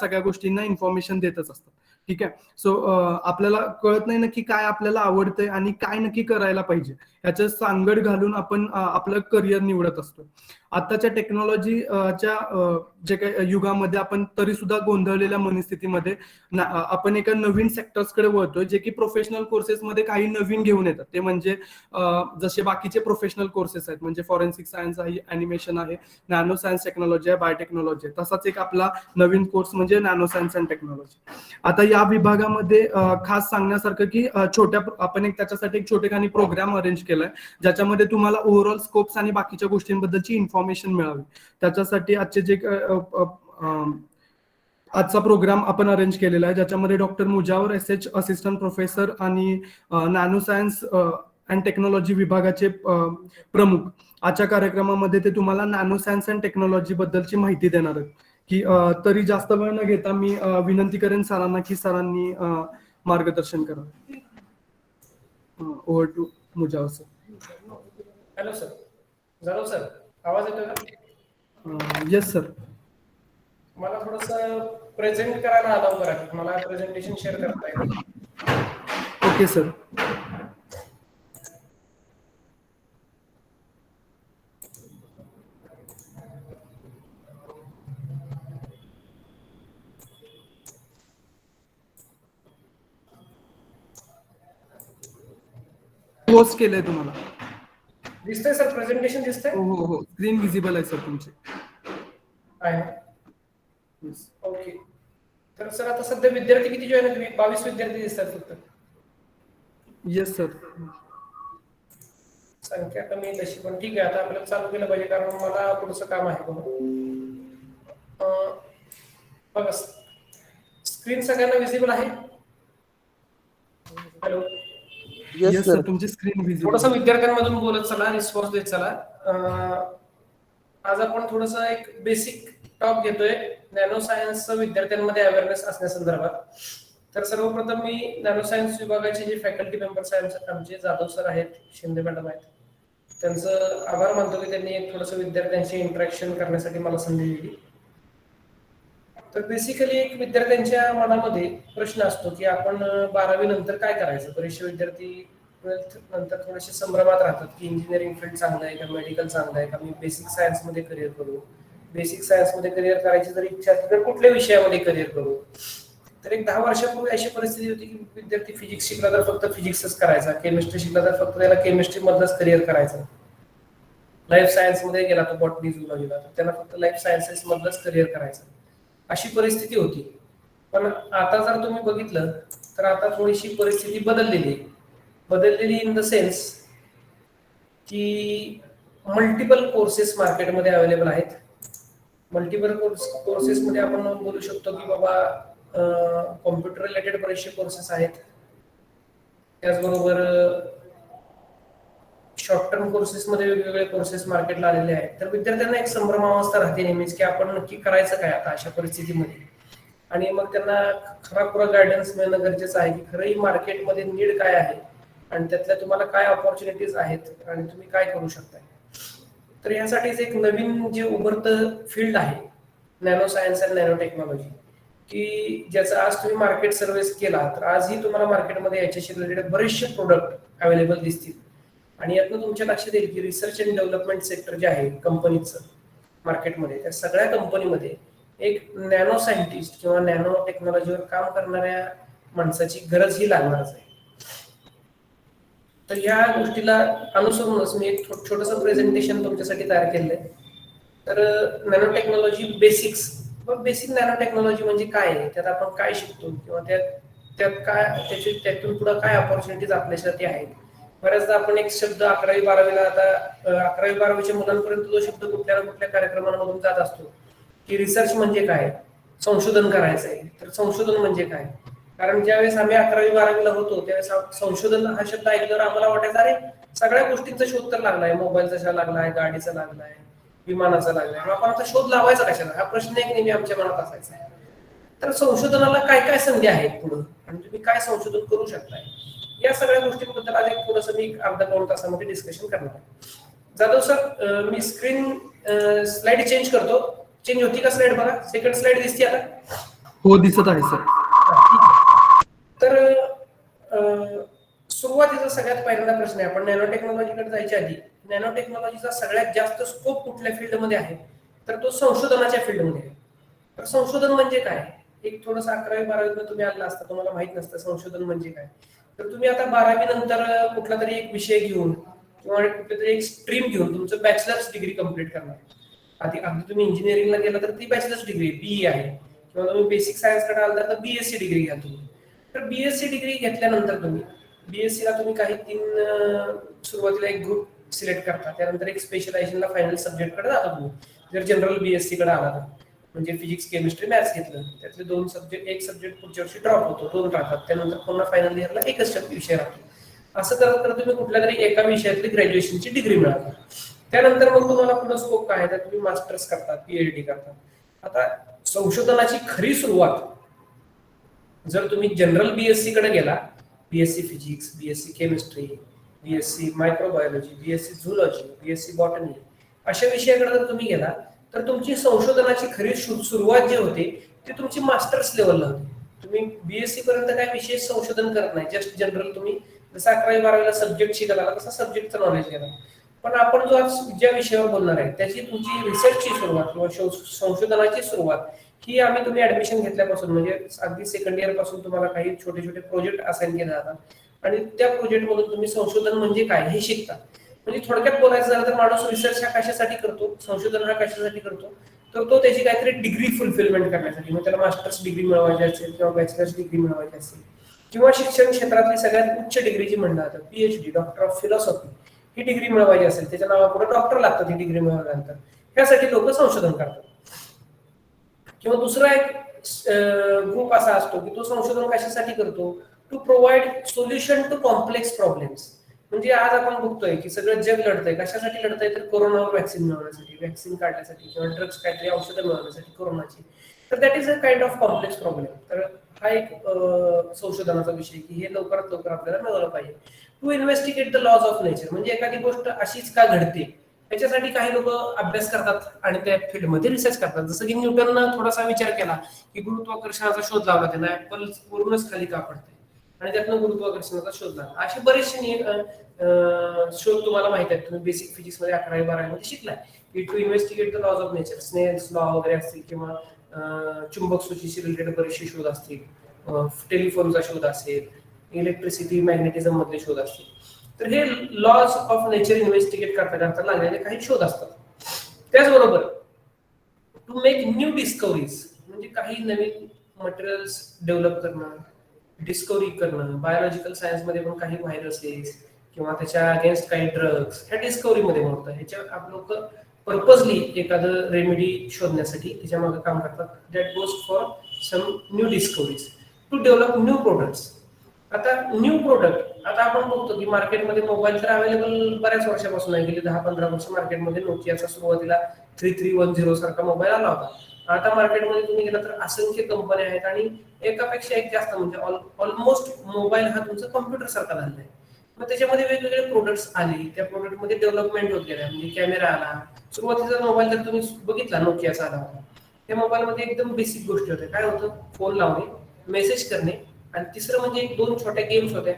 सगळ्या गोष्टींना इन्फॉर्मेशन देतच असतात. ठीक आहे. सो आपल्याला कळत नाही नक्की काय आपल्याला आवडतंय आणि काय नक्की करायला पाहिजे, ह्याचं सांगड घालून आपण आपलं करिअर निवडत असतो. आताच्या टेक्नॉलॉजीच्या जे काही युगामध्ये आपण तरी सुद्धा गोंधळलेल्या मनस्थितीमध्ये आपण एका नवीन सेक्टर्सकडे वळतोय, जे की प्रोफेशनल कोर्सेसमध्ये काही नवीन घेऊन येतात. ते म्हणजे जसे बाकीचे प्रोफेशनल कोर्सेस आहेत, म्हणजे फॉरेन्सिक सायन्स आहे, अॅनिमेशन आहे, नॅनो सायन्स टेक्नॉलॉजी आहे, बायोटेक्नॉलॉजी आहे. तसाच एक आपला नवीन कोर्स म्हणजे नॅनो सायन्स अँड टेक्नॉलॉजी. आता या विभागामध्ये खास सांगण्यासारखं की आपण त्याच्यासाठी एक छोटेखानी प्रोग्राम अरेंज केलाय, ज्याच्यामध्ये तुम्हाला ओव्हरऑल स्कोप्स आणि बाकीच्या गोष्टींबद्दलची इन्फॉर्मेशन मिळावी. त्याच्यासाठी आजचा प्रोग्राम आपण अरेंज केलेला आहे, ज्याच्यामध्ये doctor Mujawar SH assistant professor आणि नॅनो सायन्स अँड टेक्नॉलॉजी विभागाचे प्रमुख आजच्या कार्यक्रमामध्ये ते तुम्हाला नॅनो सायन्स अँड टेक्नॉलॉजी बद्दलची माहिती देणार आहेत. की तरी जास्त वेळ न घेता मी विनंती करेन सरांना की सरांनी मार्गदर्शन करावं. Over to Mujawar sir. Hello sir. Jadhav sir, आवाज येतोय का? Yes sir. मला थोडंसं प्रेझेंट करायला अलाव करा, मला प्रेझेंटेशन शेअर करता येईल. Okay sir. पोस्ट केलंय तुम्हाला. दिसतंय सर, प्रेझेंटेशन दिसतंय? हो हो हो, स्क्रीन विजिबल आहे सर तुमची. आहे. ओके. तर सर आता सध्या विद्यार्थी किती जॉईन आहेत? 22 विद्यार्थी दिसतात फक्त. Yes sir. संख्या कमी आहे तशी, पण ठीक आहे, आता आपल्याला चालू केलं पाहिजे कारण मला पुढचं काम आहे. बघा, स्क्रीन सगळ्यांना विजिबल आहे? हॅलो. येस सर, तुमची स्क्रीन विजिबल. थोडंसं विद्यार्थ्यांमधून बोलत चला, रिस्पॉन्स देत चला. आज आपण थोडंसं एक बेसिक टॉक घेतोय नॅनो सायन्सचं विद्यार्थ्यांमध्ये अवेअरनेस असण्यासंदर्भात. तर सर्वप्रथम मी नॅनो सायन्स विभागाचे जे फॅकल्टी मेंबर्स आहेत आमचे, जाधव सर आहेत, शिंदे मॅडम आहेत, त्यांचं आभार मानतो की त्यांनी एक थोडंसं विद्यार्थ्यांशी इंटरॅक्शन करण्यासाठी मला संधी दिली. तर बेसिकली एक विद्यार्थ्यांच्या मनामध्ये प्रश्न असतो की आपण 12वी नंतर काय करायचं. बरेचसे विद्यार्थी नंतर थोडेसे संभ्रमात राहतात की इंजिनिअरिंग फील्ड चांगलं आहे का, मेडिकल चांगलं आहे का, मी बेसिक सायन्समध्ये करिअर करू. बेसिक सायन्समध्ये करिअर करायची जर इच्छा असेल तर कुठल्या विषयामध्ये करिअर करू. तर एक 10 वर्षापूर्वी अशी परिस्थिती होती की विद्यार्थी फिजिक्स शिकला तर फक्त फिजिक्सच करायचा, केमिस्ट्री शिकला तर फक्त त्याला केमिस्ट्री मधलंच करिअर करायचं, लाईफ सायन्स मध्ये गेला तो बॉटनी झूलॉजीला तर त्याला फक्त लाईफ सायन्सेस मधलंच करिअर करायचं, अशी परिस्थिती होती. पण आता जर तुम्ही बघितलं तर आता थोडीशी परिस्थिती बदललेली इन द सेन्स की मल्टिपल कोर्सेस मार्केटमध्ये अवेलेबल आहेत. मल्टिपल कोर्सेसमध्ये आपण बोलू शकतो की बाबा कॉम्प्युटर रिलेटेड बरेचसे कोर्सेस आहेत, त्याचबरोबर शॉर्ट टर्म कोर्सेसमध्ये वेगवेगळे कोर्सेस मार्केटला आलेले आहेत. तर विद्यार्थ्यांना एक संभ्रमावस्था राहते नेहमीच की आपण नक्की करायचं काय आता अशा परिस्थितीमध्ये. आणि मग त्यांना खरा गायडन्स मिळणं गरजेचं आहे की खरंही मार्केटमध्ये नीड काय आहे आणि त्यातल्या तुम्हाला काय ऑपॉर्च्युनिटीज आहेत आणि तुम्ही काय करू शकताय. तर यासाठीच एक नवीन जे उभरतं फील्ड आहे nano science and nano technology, की ज्याचा आज तुम्ही मार्केट सर्व्हिस केला तर आजही तुम्हाला मार्केटमध्ये याच्याशी रिलेटेड बरेचसे प्रोडक्ट अवेलेबल दिसतील. आणि यातनं तुमच्या लक्षात येईल की रिसर्च अँड डेव्हलपमेंट सेक्टर जे आहे कंपनीचं मार्केटमध्ये, त्या सगळ्या कंपनीमध्ये एक नॅनो सायंटिस्ट किंवा नॅनो टेक्नॉलॉजीवर काम करणाऱ्या माणसाची गरज ही लागणारच आहे. तर या गोष्टीला अनुसरूनच मी एक छोटंसं प्रेझेंटेशन तुमच्यासाठी तयार केलंय. तर nano technology basic nano technology म्हणजे काय आहे, त्यात आपण काय शिकतो किंवा त्यातून पुढे काय ऑपॉर्च्युनिटीज आपल्यासाठी आहेत. बऱ्याचदा आपण एक शब्द 11वी 12वीला आता 11वी 12वीच्या मुलांपर्यंत तो शब्द कुठल्या ना कुठल्या कार्यक्रमांमधून जात असतो की रिसर्च म्हणजे काय, संशोधन करायचंय. तर संशोधन म्हणजे काय, कारण ज्यावेळेस आम्ही 11वी 12वीला होतो त्यावेळेस संशोधन हा शब्द ऐकल्यावर आम्हाला वाटायचं अरे सगळ्या गोष्टींचा शोध तर लागलाय, मोबाईलचा लागलाय, गाडीचा लागलाय, विमानाचा लागलाय, मग आपण आता शोध लावायचा कशाला, हा प्रश्न एक नेहमी आमच्या मनात असायचा. तर संशोधनाला काय काय संधी आहेत पुढे आणि तुम्ही काय संशोधन करू शकताय, या सगळ्या गोष्टींबद्दल आज एक थोडंसं मी अर्धा 2 तासामध्ये डिस्कशन करणार आहे. जाधव सर, मी स्क्रीन स्लाइड चेंज करतो. चेंज होती का स्लाइड? बघा, सेकंड स्लाइड दिसते आता. हो, दिसत आहे सर. ठीक आहे. तर सुरुवातीचा सगळ्यात पहिल्यांदा प्रश्न आहे, आपण नॅनो टेक्नॉलॉजीकडे जायच्या आधी नॅनो टेक्नॉलॉजीचा सगळ्यात जास्त स्कोप कुठल्या फील्डमध्ये आहे, तर तो संशोधनाच्या फील्डमध्ये आहे. तर संशोधन म्हणजे काय, एक थोडंसं 11वी-12वीत तुम्ही आला असता, तुम्हाला माहित नसतं संशोधन म्हणजे काय. तर तुम्ही आता 12वी नंतर कुठला तरी एक विषय घेऊन किंवा कुठला तरी एक स्ट्रीम घेऊन तुमचं बॅचलर्स डिग्री कंप्लीट करणार. अगदी तुम्ही इंजिनिअरिंगला गेला तर ती बॅचलर्स डिग्री बीई आहे, किंवा तुम्ही बेसिक सायन्सकडे आला तर बीएससी डिग्री घ्या तुम्ही. तर बीएससी डिग्री घेतल्यानंतर तुम्ही बीएससी ला तुम्ही काही सुरुवातीला एक ग्रुप सिलेक्ट करता, त्यानंतर एक स्पेशलायझेशनला फायनल सब्जेक्ट कडे जाता तुम्ही. जर जनरल बीएससी कडे आला तर म्हणजे फिजिक्स केमिस्ट्री मॅथ्स घेतलं, त्यातले 2 सब्जेक्ट, एक सब्जेक्ट पुढच्या वर्षी ड्रॉप होतो, 2 राहतात, त्यानंतर पुन्हा फायनल इयरला एकच विषय राहतो. असं करत करत तुम्ही कुठल्या तरी एका विषयातली ग्रॅज्युएशनची डिग्री मिळवता. त्यानंतर मग तुम्हाला पुढे स्कोप काय आहे, तर तुम्ही मास्टर्स करता, पीएचडी करता. आता संशोधनाची खरी सुरुवात जर तुम्ही जनरल बीएससी कडे गेला, BSc physics, BSc chemistry, BSc microbiology, BSc zoology, BSc botany, अशा विषयाकडे जर तुम्ही गेला तर तुमची संशोधनाची खरी सुरुवात जी होते ती तुमची मास्टर्स लेवलला होती. तुम्ही बीएससी पर्यंत काय विशेष संशोधन करत नाही, जस्ट जनरल तुम्ही जसं 11वी-12वीला सब्जेक्ट शिकायला तसा सब्जेक्टचं नॉलेज घेणार. पण आपण जो आज ज्या विषयावर बोलणार आहे त्याची तुमची रिसर्चची सुरुवात किंवा संशोधनाची सुरुवात ही तुम्ही ऍडमिशन घेतल्यापासून म्हणजे अगदी सेकंड इयर पासून तुम्हाला काही छोटे छोटे प्रोजेक्ट असाइन केले जातात आणि त्या प्रोजेक्ट मधून तुम्ही संशोधन म्हणजे काय हे शिकता. म्हणजे थोडक्यात बोलायचं झालं तर माणूस रिसर्च हा कशासाठी करतो, संशोधन हा कशासाठी करतो, तर तो त्याची काहीतरी डिग्री फुलफिलमेंट करण्यासाठी, मग त्याला मास्टर्स डिग्री मिळवायची असेल किंवा बॅचलर्स डिग्री मिळवायची असेल किंवा शिक्षण क्षेत्रातली सगळ्यात उच्च डिग्री जी म्हणलं जातं PhD, doctor of philosophy, he degree मिळवायची असेल, त्याच्या नावापुढे डॉक्टर लागतात ही डिग्री मिळवल्यानंतर, यासाठी लोक संशोधन करतात. किंवा दुसरा एक ग्रुप असा असतो की तो संशोधन कशासाठी करतो, to provide solution to complex problems. म्हणजे आज आपण बघतोय की सगळं जग लढतंय, कशासाठी लढतंय तर कोरोनावर व्हॅक्सिन मिळवण्यासाठी, व्हॅक्सिन काढण्यासाठी किंवा ड्रग्स काहीतरी औषधं मिळवण्यासाठी कोरोनाची. तर that is a kind of complex problem. तर हा एक संशोधनाचा विषय की हे लवकरात लवकर आपल्याला मिळवलं पाहिजे. To investigate the laws of nature, म्हणजे एखादी गोष्ट अशीच का घडते त्याच्यासाठी काही लोक अभ्यास करतात आणि त्या फील्डमध्ये रिसर्च करतात. जसं की न्यूटननं थोडासा विचार केला की गुरुत्वाकर्षणाचा शोध लावला, त्यांना ऍपल पूर्णच खाली का पडते आणि त्यातनं गुरुत्वाकर्षणाचा शोध लागला. असे बरेचसे शोध तुम्हाला माहित आहेत, तुम्ही बेसिक फिजिक्स मध्ये 11वी-12वी मध्ये शिकलाय की to investigate the laws of nature, Snell's law वगैरे असतील किंवा चुंबक सूचीशी रिलेटेड बरेचसे शोध असतील, टेलिफोनचा शोध असेल, इलेक्ट्रिसिटी मॅग्नेटिझम मधले शोध असतील. तर हे लॉज ऑफ नेचर इन्व्हेस्टिगेट करता लागलेले काही शोध असतात. त्याचबरोबर टू मेक न्यू डिस्कवरीज, म्हणजे काही नवीन मटेरियल्स डेव्हलप करणं, डिस्कवरी करणं. बायोलॉजिकल सायन्स मध्ये पण काही व्हायरसेस किंवा त्याच्या अगेन्स्ट काही ड्रग्स ह्या डिस्कवरी मध्ये मोडतात. ह्याच्या आप लोक पर्पजली एखादं रेमेडी शोधण्यासाठी त्याच्या मागे काम करतात. That goes for some new discoveries. To develop new products. आता न्यू प्रोडक्ट, आता आपण बघतो की मार्केटमध्ये मोबाईल तर अवेलेबल बऱ्याच वर्षापासून आहे, गेली 10-15 वर्ष मार्केटमध्ये नोकियाचा सुरुवातीला 3310 सारखा मोबाईल आला होता. आता मार्केटमध्ये तुम्ही गेला तर असंख्य कंपन्या आहेत आणि एकापेक्षा एक जास्त, म्हणजे ऑलमोस्ट मोबाईल हा तुमचा कॉम्प्युटर सारखा झालेला आहे. मग त्याच्यामध्ये वेगवेगळे प्रोडक्ट्स आले, त्या प्रोडक्टमध्ये डेव्हलपमेंट होत गेल्या. म्हणजे कॅमेरा आला, सुरुवातीचा मोबाईल जर तुम्ही बघितला नोकियाचा आला होता, त्या मोबाईलमध्ये एकदम बेसिक गोष्टी होत्या. काय होतं, फोन लावणे, मेसेज करणे, आणि तिसरं म्हणजे 2 छोट्या गेम्स होत्या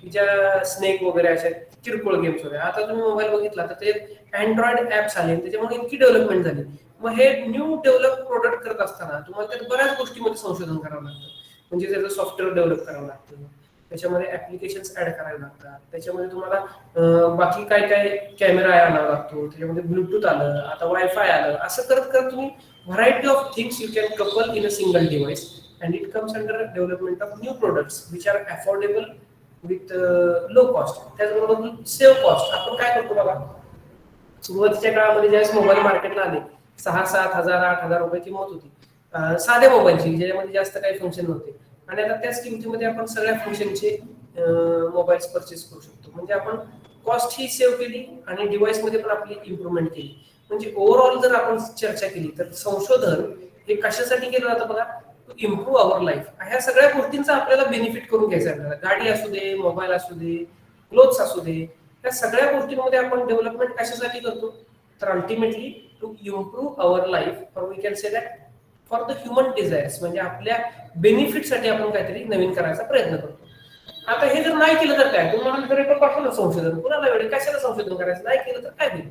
की ज्या स्नेक वगैरे अशा किरकोळ गेम्स होत्या. आता तुम्ही मोबाईल बघितला तर ते अँड्रॉइड ऍप्स आले, त्याच्यामुळे इतकी डेव्हलपमेंट झाली. मग हे न्यू डेव्हलप प्रोडक्ट करत असताना तुम्हाला त्यात बऱ्याच गोष्टीमध्ये संशोधन करावं लागतं. म्हणजे त्याचं सॉफ्टवेअर डेव्हलप करावं लागतं, त्याच्यामध्ये ऍप्लिकेशन्स ऍड करावे लागतात, त्याच्यामध्ये तुम्हाला बाकी काय काय कॅमेरा आणावा लागतो, त्याच्यामध्ये ब्लूटूथ आलं, आता वायफाय आलं. असं करत करत तुम्ही variety of things you can couple in a single device and it comes under development of new products which are affordable with low cost. त्याचबरोबर सेव्ह कॉस्ट. आपण काय करतो बघा, सुरुवातीच्या काळामध्ये ज्यावेळेस मोबाईल मार्केटला आले 6-7 हजार 8 हजार रुपये किंमत होती साध्या मोबाईलची, ज्याच्यामध्ये जास्त काही फंक्शन नव्हते. आणि आता त्याच किमतीमध्ये आपण सगळ्या फंक्शनचे मोबाईल्स परचेस करू शकतो. म्हणजे आपण कॉस्ट ही सेव्ह केली आणि डिव्हाइस मध्ये पण आपली इम्प्रूव्हमेंट केली. म्हणजे ओव्हरऑल जर आपण चर्चा केली तर संशोधन हे कशासाठी केलं जातं बघा, टू इम्प्रूव्ह अवर लाईफ. ह्या सगळ्या गोष्टींचा आपल्याला बेनिफिट करून घ्यायचा आहे. आपल्याला गाडी असू दे, मोबाईल असू दे, क्लोथ्स असू दे, या सगळ्या गोष्टींमध्ये आपण डेव्हलपमेंट कशासाठी करतो, तर ultimately to improve our life, और we can say that for the human desires, म्हणजे आपल्या बेनिफिटसाठी आपण काहीतरी नवीन करायचा प्रयत्न करतो. आता हे जर नाही केलं तर काय, तुम्हाला पेपर पाठवलं संशोधन, कुणाला वेळ कशाला संशोधन करायचं, नाही केलं तर काय होईल.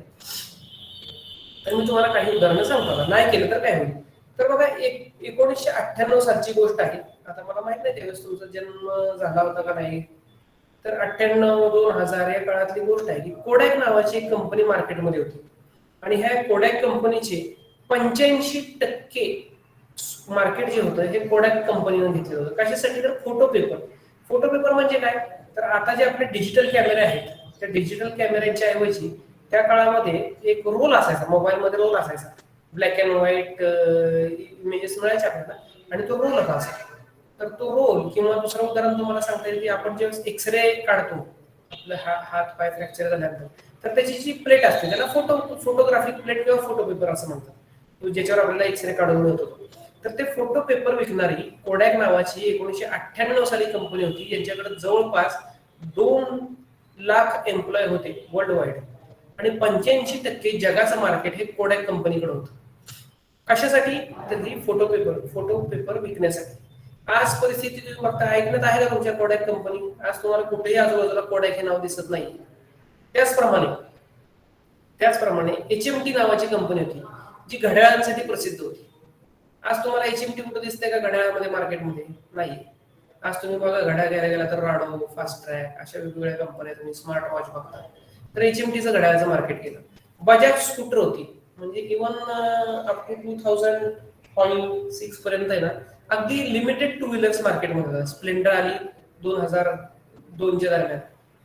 तर मी तुम्हाला काही उदाहरणं सांगतो, नाही केलं तर काय होईल. तर बघा 1998 सालची गोष्ट आहे. आता मला माहित नाही त्यावेळेस तुमचा जन्म झाला होता का नाही, तर 98-2000 या काळातली गोष्ट आहे की कोडॅक नावाची एक कंपनी मार्केटमध्ये होती आणि ह्या कोडॅक कंपनीचे 85% मार्केट जे होतं हे कोडॅक कंपनीने घेतलेलं होतं. कशासाठी, तर फोटो पेपर. फोटो पेपर म्हणजे काय, तर आता जे आपले डिजिटल कॅमेरे आहेत त्या डिजिटल कॅमेऱ्यांच्या ऐवजी त्या काळामध्ये एक रोल असायचा, मोबाईलमध्ये रोल असायचा, ब्लॅक अँड व्हाईट इमेजेस मिळायचे आपल्याला आणि तो रोल होता असा. तर तो रोल, किंवा दुसरं उदाहरण तुम्हाला सांगता येईल की आपण जेव्हा एक्सरे काढतो आपलं हात पाय फ्रॅक्चर झाल्यानंतर, तर त्याची जी प्लेट असते त्याला फोटोग्राफिक प्लेट किंवा फोटो पेपर असं म्हणतात, ज्याच्यावर आपल्याला एक्सरे काढून मिळतो. तर ते फोटो पेपर विकणारी कोडॅक नावाची 1998 साली कंपनी होती. यांच्याकडे जवळपास 2 लाख एम्प्लॉय होते वर्ल्ड वाईड आणि 85% जगाचं मार्केट हे कोडॅक कंपनीकडे होतं. कशासाठी, तर ही फोटो पेपर विकण्यासाठी. आज परिस्थिती तुम्ही बघता, ऐकण्यात आहे का तुमच्या कोडॅक कंपनी, आज तुम्हाला कुठेही आजूबाजूला कोडॅक हे नाव दिसत नाही. त्याचप्रमाणे HMT नावाची कंपनी होती जी घड्याळांसाठी प्रसिद्ध होती. आज तुम्हाला HMT कुठं दिसतंय का घड्याळामध्ये, मार्केटमध्ये नाही. आज तुम्ही बघा घड्याळ घ्यायला गेला तर राडो, फास्ट ट्रॅक अशा वेगवेगळ्या कंपन्या, तुम्ही स्मार्ट वॉच बघता, तर HMTचं घड्याळाचं मार्केट केलं. बजाज स्कूटर होती, म्हणजे इव्हन अप टू 2006 पर्यंत आहे ना, अगदी लिमिटेड टू व्हीलर्स मार्केटमध्ये. स्प्लेंडर आली 2002च्या दरम्यान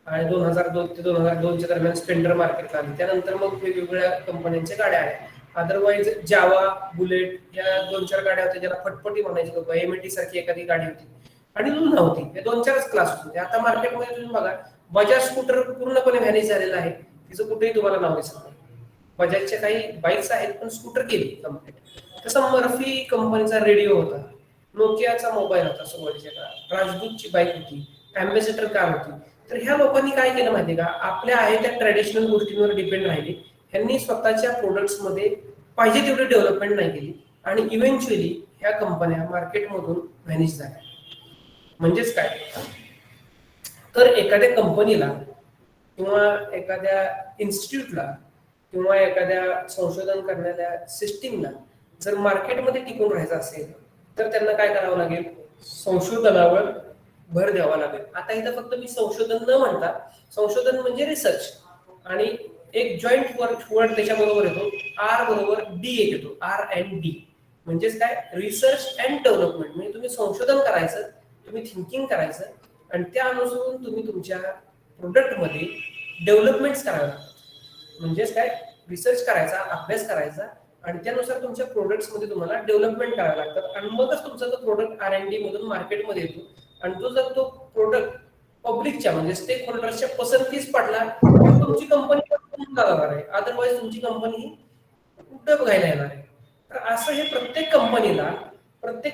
आणि 2002 ते 2002च्या दरम्यान स्प्लेंडर मार्केटला आली. त्यानंतर मग वेगवेगळ्या कंपन्यांच्या गाड्या आल्या. अदरवाईज जावा, बुलेट या 2-4 गाड्या होत्या ज्याला फटफटी म्हणायची लोक. MT सारखी एखादी गाडी होती आणि लुना होती. हे 2-4च क्लास होते. आता मार्केटमध्ये तुम्ही बघा बजाज स्कूटर पूर्णपणे व्हॅनिश झालेला आहे, तिचं कुठेही तुम्हाला नाव दिसत नाही. बजाजच्या काही बाईक्स आहेत पण स्कूटर केली कम्प्लीट. तसं मर्फी कंपनीचा रेडिओ होता, नोकियाचा मोबाईल होता सुरुवातीच्या काळात, राजदूतची बाईक होती, अँबॅसेडर कार होती. तर ह्या लोकांनी काय केलं माहितीये का, आपल्या आहे त्या ट्रॅडिशनल गोष्टींवर डिपेंड राहिले. ह्यांनी स्वतःच्या प्रोडक्ट्समध्ये पाहिजे तेवढी डेव्हलपमेंट नाही केली आणि इव्हेंच्युअली ह्या कंपन्या मार्केटमधून व्हॅनिश झाल्या. म्हणजेच काय, तर एखाद्या कंपनीला किंवा एखाद्या इन्स्टिट्यूटला किंवा एखाद्या संशोधन करणाऱ्या सिस्टीमला जर मार्केटमध्ये टिकून राहायचं असेल तर त्यांना काय करावं लागेल, संशोधनावर भर द्यावा लागेल. आता इथं फक्त मी संशोधन न म्हणता, संशोधन म्हणजे रिसर्च आणि एक जॉईंट वर्ड त्याच्याबरोबर येतो, R/D एक येतो, R&D. म्हणजेच काय, रिसर्च अँड डेव्हलपमेंट. म्हणजे तुम्ही संशोधन करायचं, तुम्ही थिंकिंग करायचं आणि त्या अनुसरून तुम्ही तुमच्या प्रोडक्टमध्ये डेव्हलपमेंट्स करायला लागतात. म्हणजेच काय, रिसर्च करायचा, अभ्यास करायचा आणि त्यानुसार तुमच्या प्रोडक्ट्समध्ये तुम्हाला डेव्हलपमेंट करायला लागतात आणि मगच तुमचा तो प्रोडक्ट R&D मधून मार्केटमध्ये येतो. आणि तो जर तो प्रोडक्ट पब्लिकच्या म्हणजे स्टेक होल्डर्सच्या पसंतीस पडला तर तुमची कंपनी जाणार आहे, अदरवाईज तुमची कंपनी कुठं बघायला येणार आहे. तर असं हे प्रत्येक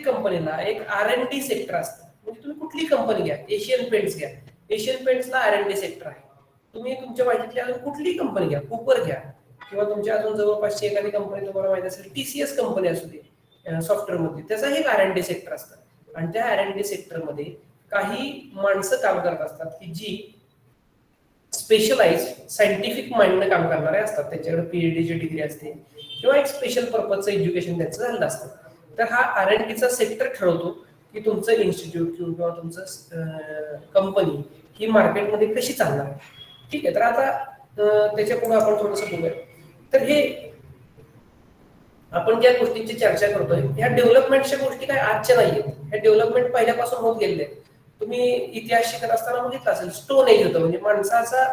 कंपनीला एक R&D सेक्टर असतं. म्हणजे तुम्ही कुठली कंपनी घ्या, एशियन पेंट्स घ्या, एशियन पेंट्सला R&D सेक्टर आहे. तुम्ही तुमच्या माहितीतली अजून कुठलीही कंपनी घ्या, कुपर घ्या किंवा तुमच्या अजून जवळपासची एखादी कंपनी तुम्हाला माहिती असेल, TCS कंपनी असू दे सॉफ्टवेअरमध्ये, त्याचा एक R&D सेक्टर असतं. आणि त्या R&D सेक्टरमध्ये काही माणसं काम करत असतात की जी स्पेशलाइज सायंटिफिक माइंडने काम करणारे असतात. त्यांच्याकडे PhD ची डिग्री असते किंवा एक स्पेशल पर्पजचं एज्युकेशन त्यांचं झालेलं असतं. तर हा R&Dचा सेक्टर ठरवतो की तुमचं इन्स्टिट्यूट किंवा तुमचं कंपनी ही मार्केटमध्ये कशी चालणार आहे. ठीक आहे, तर आता त्याच्यापुढे आपण थोडंसं बोलूया. तर हे आपण ज्या गोष्टींची चर्चा करतोय ह्या डेव्हलपमेंटच्या गोष्टी काय आजच्या नाहीयेत. ह्या डेव्हलपमेंट पहिल्यापासून होत गेलेले आहेत. तुम्ही इतिहास शिकत असताना बघितलं असेल, स्टोन एज होतं, म्हणजे माणसाचा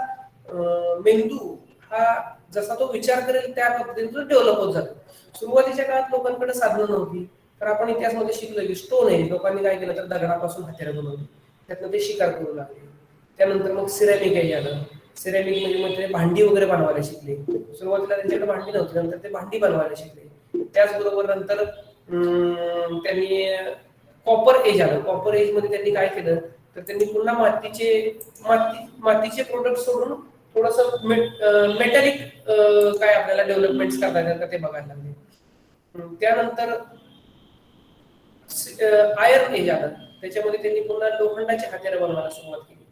मेंदू हा जसा तो विचार करेल त्या पद्धतीने तो डेव्हलप होत जातो. सुरुवातीच्या काळात लोकांकडे साधनं नव्हती, तर आपण इतिहासमध्ये शिकलो की स्टोन एज लोकांनी काय केलं तर दगडापासून हत्यारं बनवली, त्यातनं ते शिकार करू लागले. त्यानंतर मग सिरॅमिक एज आलं. सिरॅमिक म्हणजे मग ते भांडी वगैरे बनवायला शिकले. सुरुवातीला त्यांच्याकडे भांडी नव्हती, नंतर ते भांडी बनवायला शिकले. त्याचबरोबर नंतर त्यांनी कॉपर एज आलं. कॉपर एज मध्ये त्यांनी काय केलं तर त्यांनी पुन्हा मातीचे प्रोडक्ट सोडून थोडस मेटॅलिक काय आपल्याला डेव्हलपमेंट करता येतात ते बघायला लागले. त्यानंतर आयर्न एज आलं, त्याच्यामध्ये त्यांनी पुन्हा लोखंडाची हत्यारं बनवायला सुरुवात केली.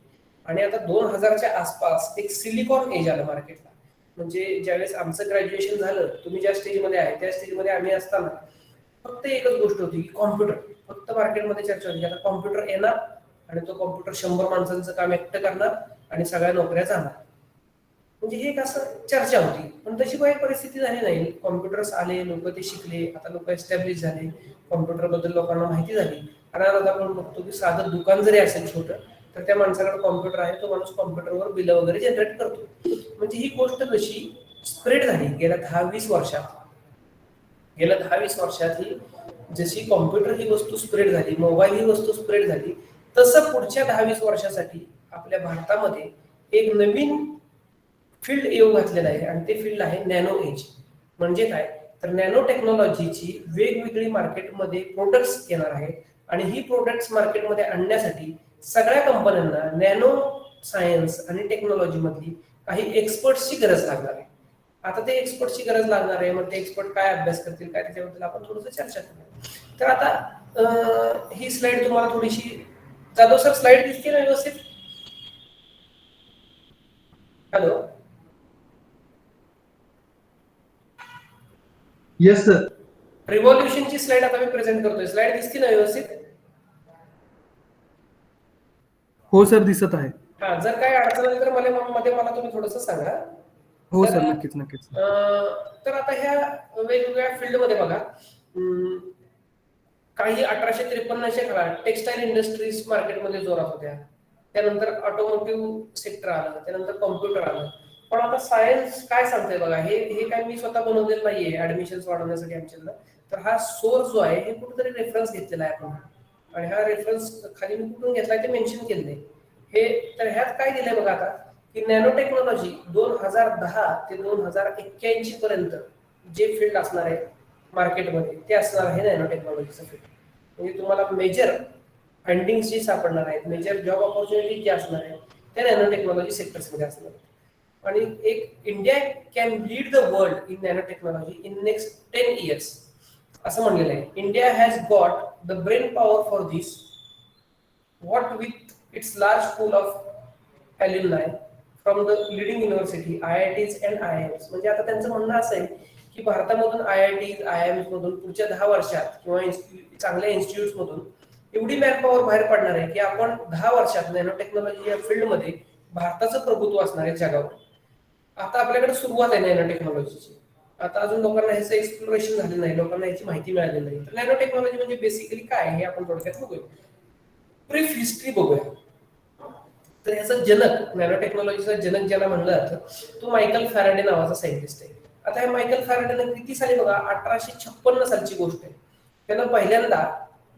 आणि आता 2000च्या आसपास एक सिलिकॉन एज आलं मार्केटला. म्हणजे ज्यावेळेस आमचं ग्रॅज्युएशन झालं, तुम्ही ज्या स्टेजमध्ये आहे त्या स्टेजमध्ये आम्ही असताना फक्त एकच गोष्ट होती की कॉम्प्युटर. फक्त मार्केटमध्ये चर्चा होती, आता कॉम्प्युटर येणार आणि तो कॉम्प्युटर 100 माणसांचं काम एकटं करणार आणि सगळ्या नोकऱ्या जाणार. म्हणजे हे एक असं चर्चा होती, पण तशी काही परिस्थिती झाली नाही. कॉम्प्युटर्स आले, लोक ते शिकले, आता लोक एस्टॅब्लिश झाले, कॉम्प्युटर बद्दल लोकांना माहिती झाली. आणि आता आपण बघतो की साधं दुकान जरी असेल छोटं, तर त्या माणसाकडे कॉम्प्युटर आहे, तो माणूस कॉम्प्युटरवर बिल वगैरे जनरेट करतो. म्हणजे ही गोष्ट कशी स्प्रेड झाली गेल्या 10-20 वर्षात. गेल्या 10-20 वर्षात ही जशी कॉम्प्युटर ही वस्तू स्प्रेड झाली, मोबाईल ही वस्तू स्प्रेड झाली, तसं पुढच्या 10-20 वर्षासाठी आपल्या भारतामध्ये एक नवीन फील्ड येऊ घातलेलं आहे आणि ते फील्ड आहे नॅनो एज. म्हणजे काय, तर नॅनो टेक्नॉलॉजीची वेगवेगळी मार्केटमध्ये प्रोडक्ट्स येणार आहेत आणि ही प्रोडक्ट्स मार्केटमध्ये आणण्यासाठी सगळ्या कंपन्यांना नॅनो सायन्स आणि टेक्नॉलॉजी मधली काही एक्सपर्ट्सची गरज लागणार आहे. आता ते एक्सपर्टची गरज लागणार आहे, मग ते एक्सपर्ट काय अभ्यास करतील काय, त्याच्याबद्दल आपण थोडंसं चर्चा करूया. तर आता ही स्लाइड तुम्हाला थोडीशी, जाधव सर स्लाइड दिसते ना व्यवस्थित? Hello, yes sir. रिव्हॉल्युशनची स्लाइड आता मी प्रेझेंट करतोय. स्लाइड दिसते ना व्यवस्थित? हो सर, दिसत आहे. हा, जर काय अडचण आली तर मला तुम्ही थोडंसं सांगा. हो तर सर, नक्कीच नक्कीच. तर आता ह्या वेगवेगळ्या फील्डमध्ये बघा, काही 1853च्या काळात टेक्सटाईल इंडस्ट्रीज मार्केटमध्ये जोरात होत्या. त्यानंतर ऑटोमोटिव्ह सेक्टर आलं, त्यानंतर कॉम्प्युटर आलं. पण आता सायन्स काय सांगतंय बघा, हे काय मी स्वतः बनवलेलं नाहीये ऍडमिशन्स वाढवण्यासाठी आमच्याकडं. तर हा सोर्स जो आहे हे कुठेतरी रेफरन्स घेतलेला आहे आपण, आणि हा रेफरन्स खाली मी कुठून घेतलाय ते मेन्शन केलेलं आहे. हे तर ह्यात काय दिलंय बघा आता, की नॅनो टेक्नॉलॉजी 2010 ते 2081 पर्यंत जे फील्ड असणार आहे मार्केटमध्ये ते असणार आहे नॅनो टेक्नॉलॉजीचं फील्ड. म्हणजे तुम्हाला मेजर फंडिंग्स जी सापडणार आहेत, मेजर जॉब ऑपॉर्च्युनिटी जे असणार आहे त्या नॅनो टेक्नॉलॉजी सेक्टर्समध्ये असणार आहेत. आणि एक India can lead the world in nano technology in next 10 years असं म्हणलेलं आहे. India has got the brain power for this, what with its large pool of alumni from the leading university, IITs and IIMs. म्हणजे आता त्यांचं म्हणणं असं आहे की भारतामधून IITs, IIMs मधून पुढच्या 10 वर्षात किंवा चांगल्या इन्स्टिट्यूट्स मधून एवढी मॅन पॉवर बाहेर पडणार आहे की आपण 10 वर्षात नॅनो टेक्नॉलॉजी या फील्डमध्ये भारताचं प्रभुत्व असणार आहे जगावर. आता आपल्याकडे सुरुवात आहे नॅनो टेक्नॉलॉजीची. आता अजून लोकांना ह्याचं एक्सप्लोरेशन झालं नाही, लोकांना याची माहिती मिळाली नाही. तर नॅनो टेक्नॉलॉजी म्हणजे बेसिकली काय हे आपण थोडक्यात बघूया, ब्रीफ हिस्ट्री बघूया. तर ह्याचा जनक, नॅनो टेक्नॉलॉजीचा जनक ज्याला म्हणलं जातं तो मायकल फॅराडे नावाचा सायंटिस्ट आहे. आता हे मायकल फॅराडेने किती साली बघा, 1856 सालची गोष्ट आहे, त्यानं पहिल्यांदा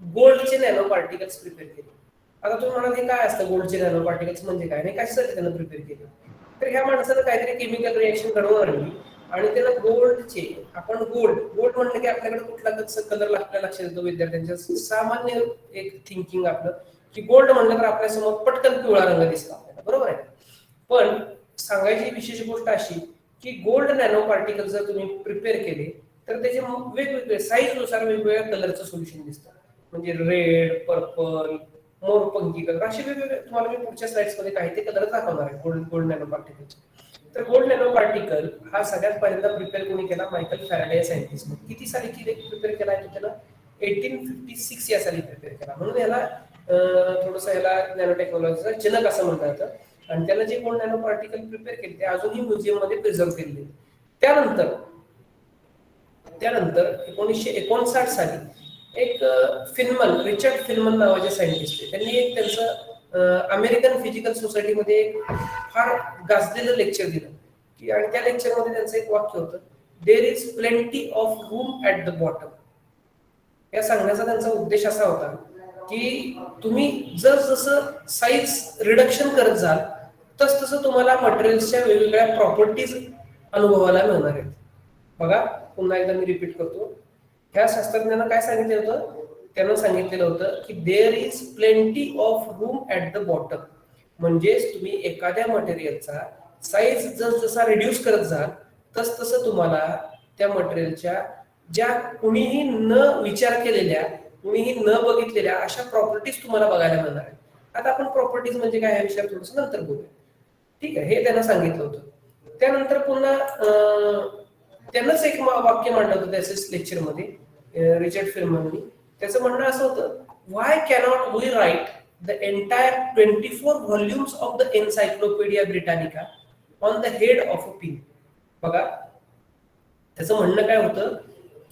गोल्डचे नॅनो पार्टिकल्स प्रिपेअर केले. आता तुम्ही म्हणाल हे काय असतं गोल्डचे नॅनो पार्टिकल्स म्हणजे काय, नाही कशासाठी त्यानं प्रिपेअर केले. तर ह्या माणसानं काहीतरी केमिकल रिएक्शन घडवून आणली आणि त्यानं गोल्डचे, आपण गोल्ड म्हणलं की आपल्याकडे कुठला कलर आपल्या लक्षात येतो विद्यार्थ्यांच्या सामान्य एक थिंकिंग आपलं, की गोल्ड म्हणलं तर आपल्या समोर पटकन पिवळा रंग दिसला आपल्याला, बरोबर आहे. पण सांगायची विशेष गोष्ट अशी की गोल्ड नॅनो पार्टिकल जर तुम्ही प्रिपेअर केले तर त्याचे वेगवेगळे साईज नुसार वेगवेगळ्या कलरचं सोल्युशन दिसतं. म्हणजे रेड, पर्पल, मोरपंखी कलर, असे वेगवेगळे तुम्हाला मी पुढच्या स्लाइड्स मध्ये काही ते कलर दाखवणार आहे गोल्ड नॅनो पार्टिकलचे. तर गोल्ड नॅनो पार्टिकल हा सगळ्यात पहिल्यांदा प्रिपेअर कोणी केला, मायकल फॅराडे सायंटिस्ट. किती साली प्रिपेअर केला आहे त्याला, 1856 या साली प्रिपेअर केला. म्हणून याला थोडंसं याला नॅनो टेक्नॉलॉजीचा जनक असं म्हणलं जातं. आणि त्याला जे गोल्ड नॅनो पार्टिकल प्रिपेअर केले ते अजूनही म्युझियम मध्ये प्रिझर्व केलेले. त्यानंतर 1959 साली एक रिचर्ड फिनमन नावाचे सायंटिस्ट आहे, त्यांनी एक त्यांचं अमेरिकन फिजिकल सोसायटीमध्ये फार गाजलेलं लेक्चर दिलं की, आणि त्या लेक्चरमध्ये त्यांचं एक वाक्य होतं, there is plenty of room at the bottom. या सांगण्याचा त्यांचा उद्देश असा होता की तुम्ही जसं साईज रिडक्शन करत जाल तसं तुम्हाला मटेरियल्सच्या वेगवेगळ्या प्रॉपर्टीज अनुभवायला मिळणार आहेत. बघा पुन्हा एकदा मी रिपीट करतो, ह्या शास्त्रज्ञांना काय सांगितलं होतं, त्यानं सांगितलेलं होतं की there is plenty of room at the bottom. म्हणजेच तुम्ही एखाद्या मटेरियलचा साईज जसा रिड्यूस करत जाल तसं तुम्हाला त्या मटेरियलच्या ज्या कुणीही न विचार केलेल्या कुणीही न बघितलेल्या अशा प्रॉपर्टीज तुम्हाला बघायला मिळणार आहे. आता आपण प्रॉपर्टीज म्हणजे काय या विषयावर थोडस नंतर बोलूया. ठीक आहे, हे त्यांना सांगितलं होतं. त्यानंतर पुन्हा त्यांनाच एक वाक्य मांडलं होतं त्याच्याच लेक्चरमध्ये रिचर्ड फिल्मननी. त्याचं म्हणणं असं होतं, why cannot we write the entire 24 volumes of the Encyclopaedia Britannica on the head of a pin. बघा त्याचं म्हणणं काय होतं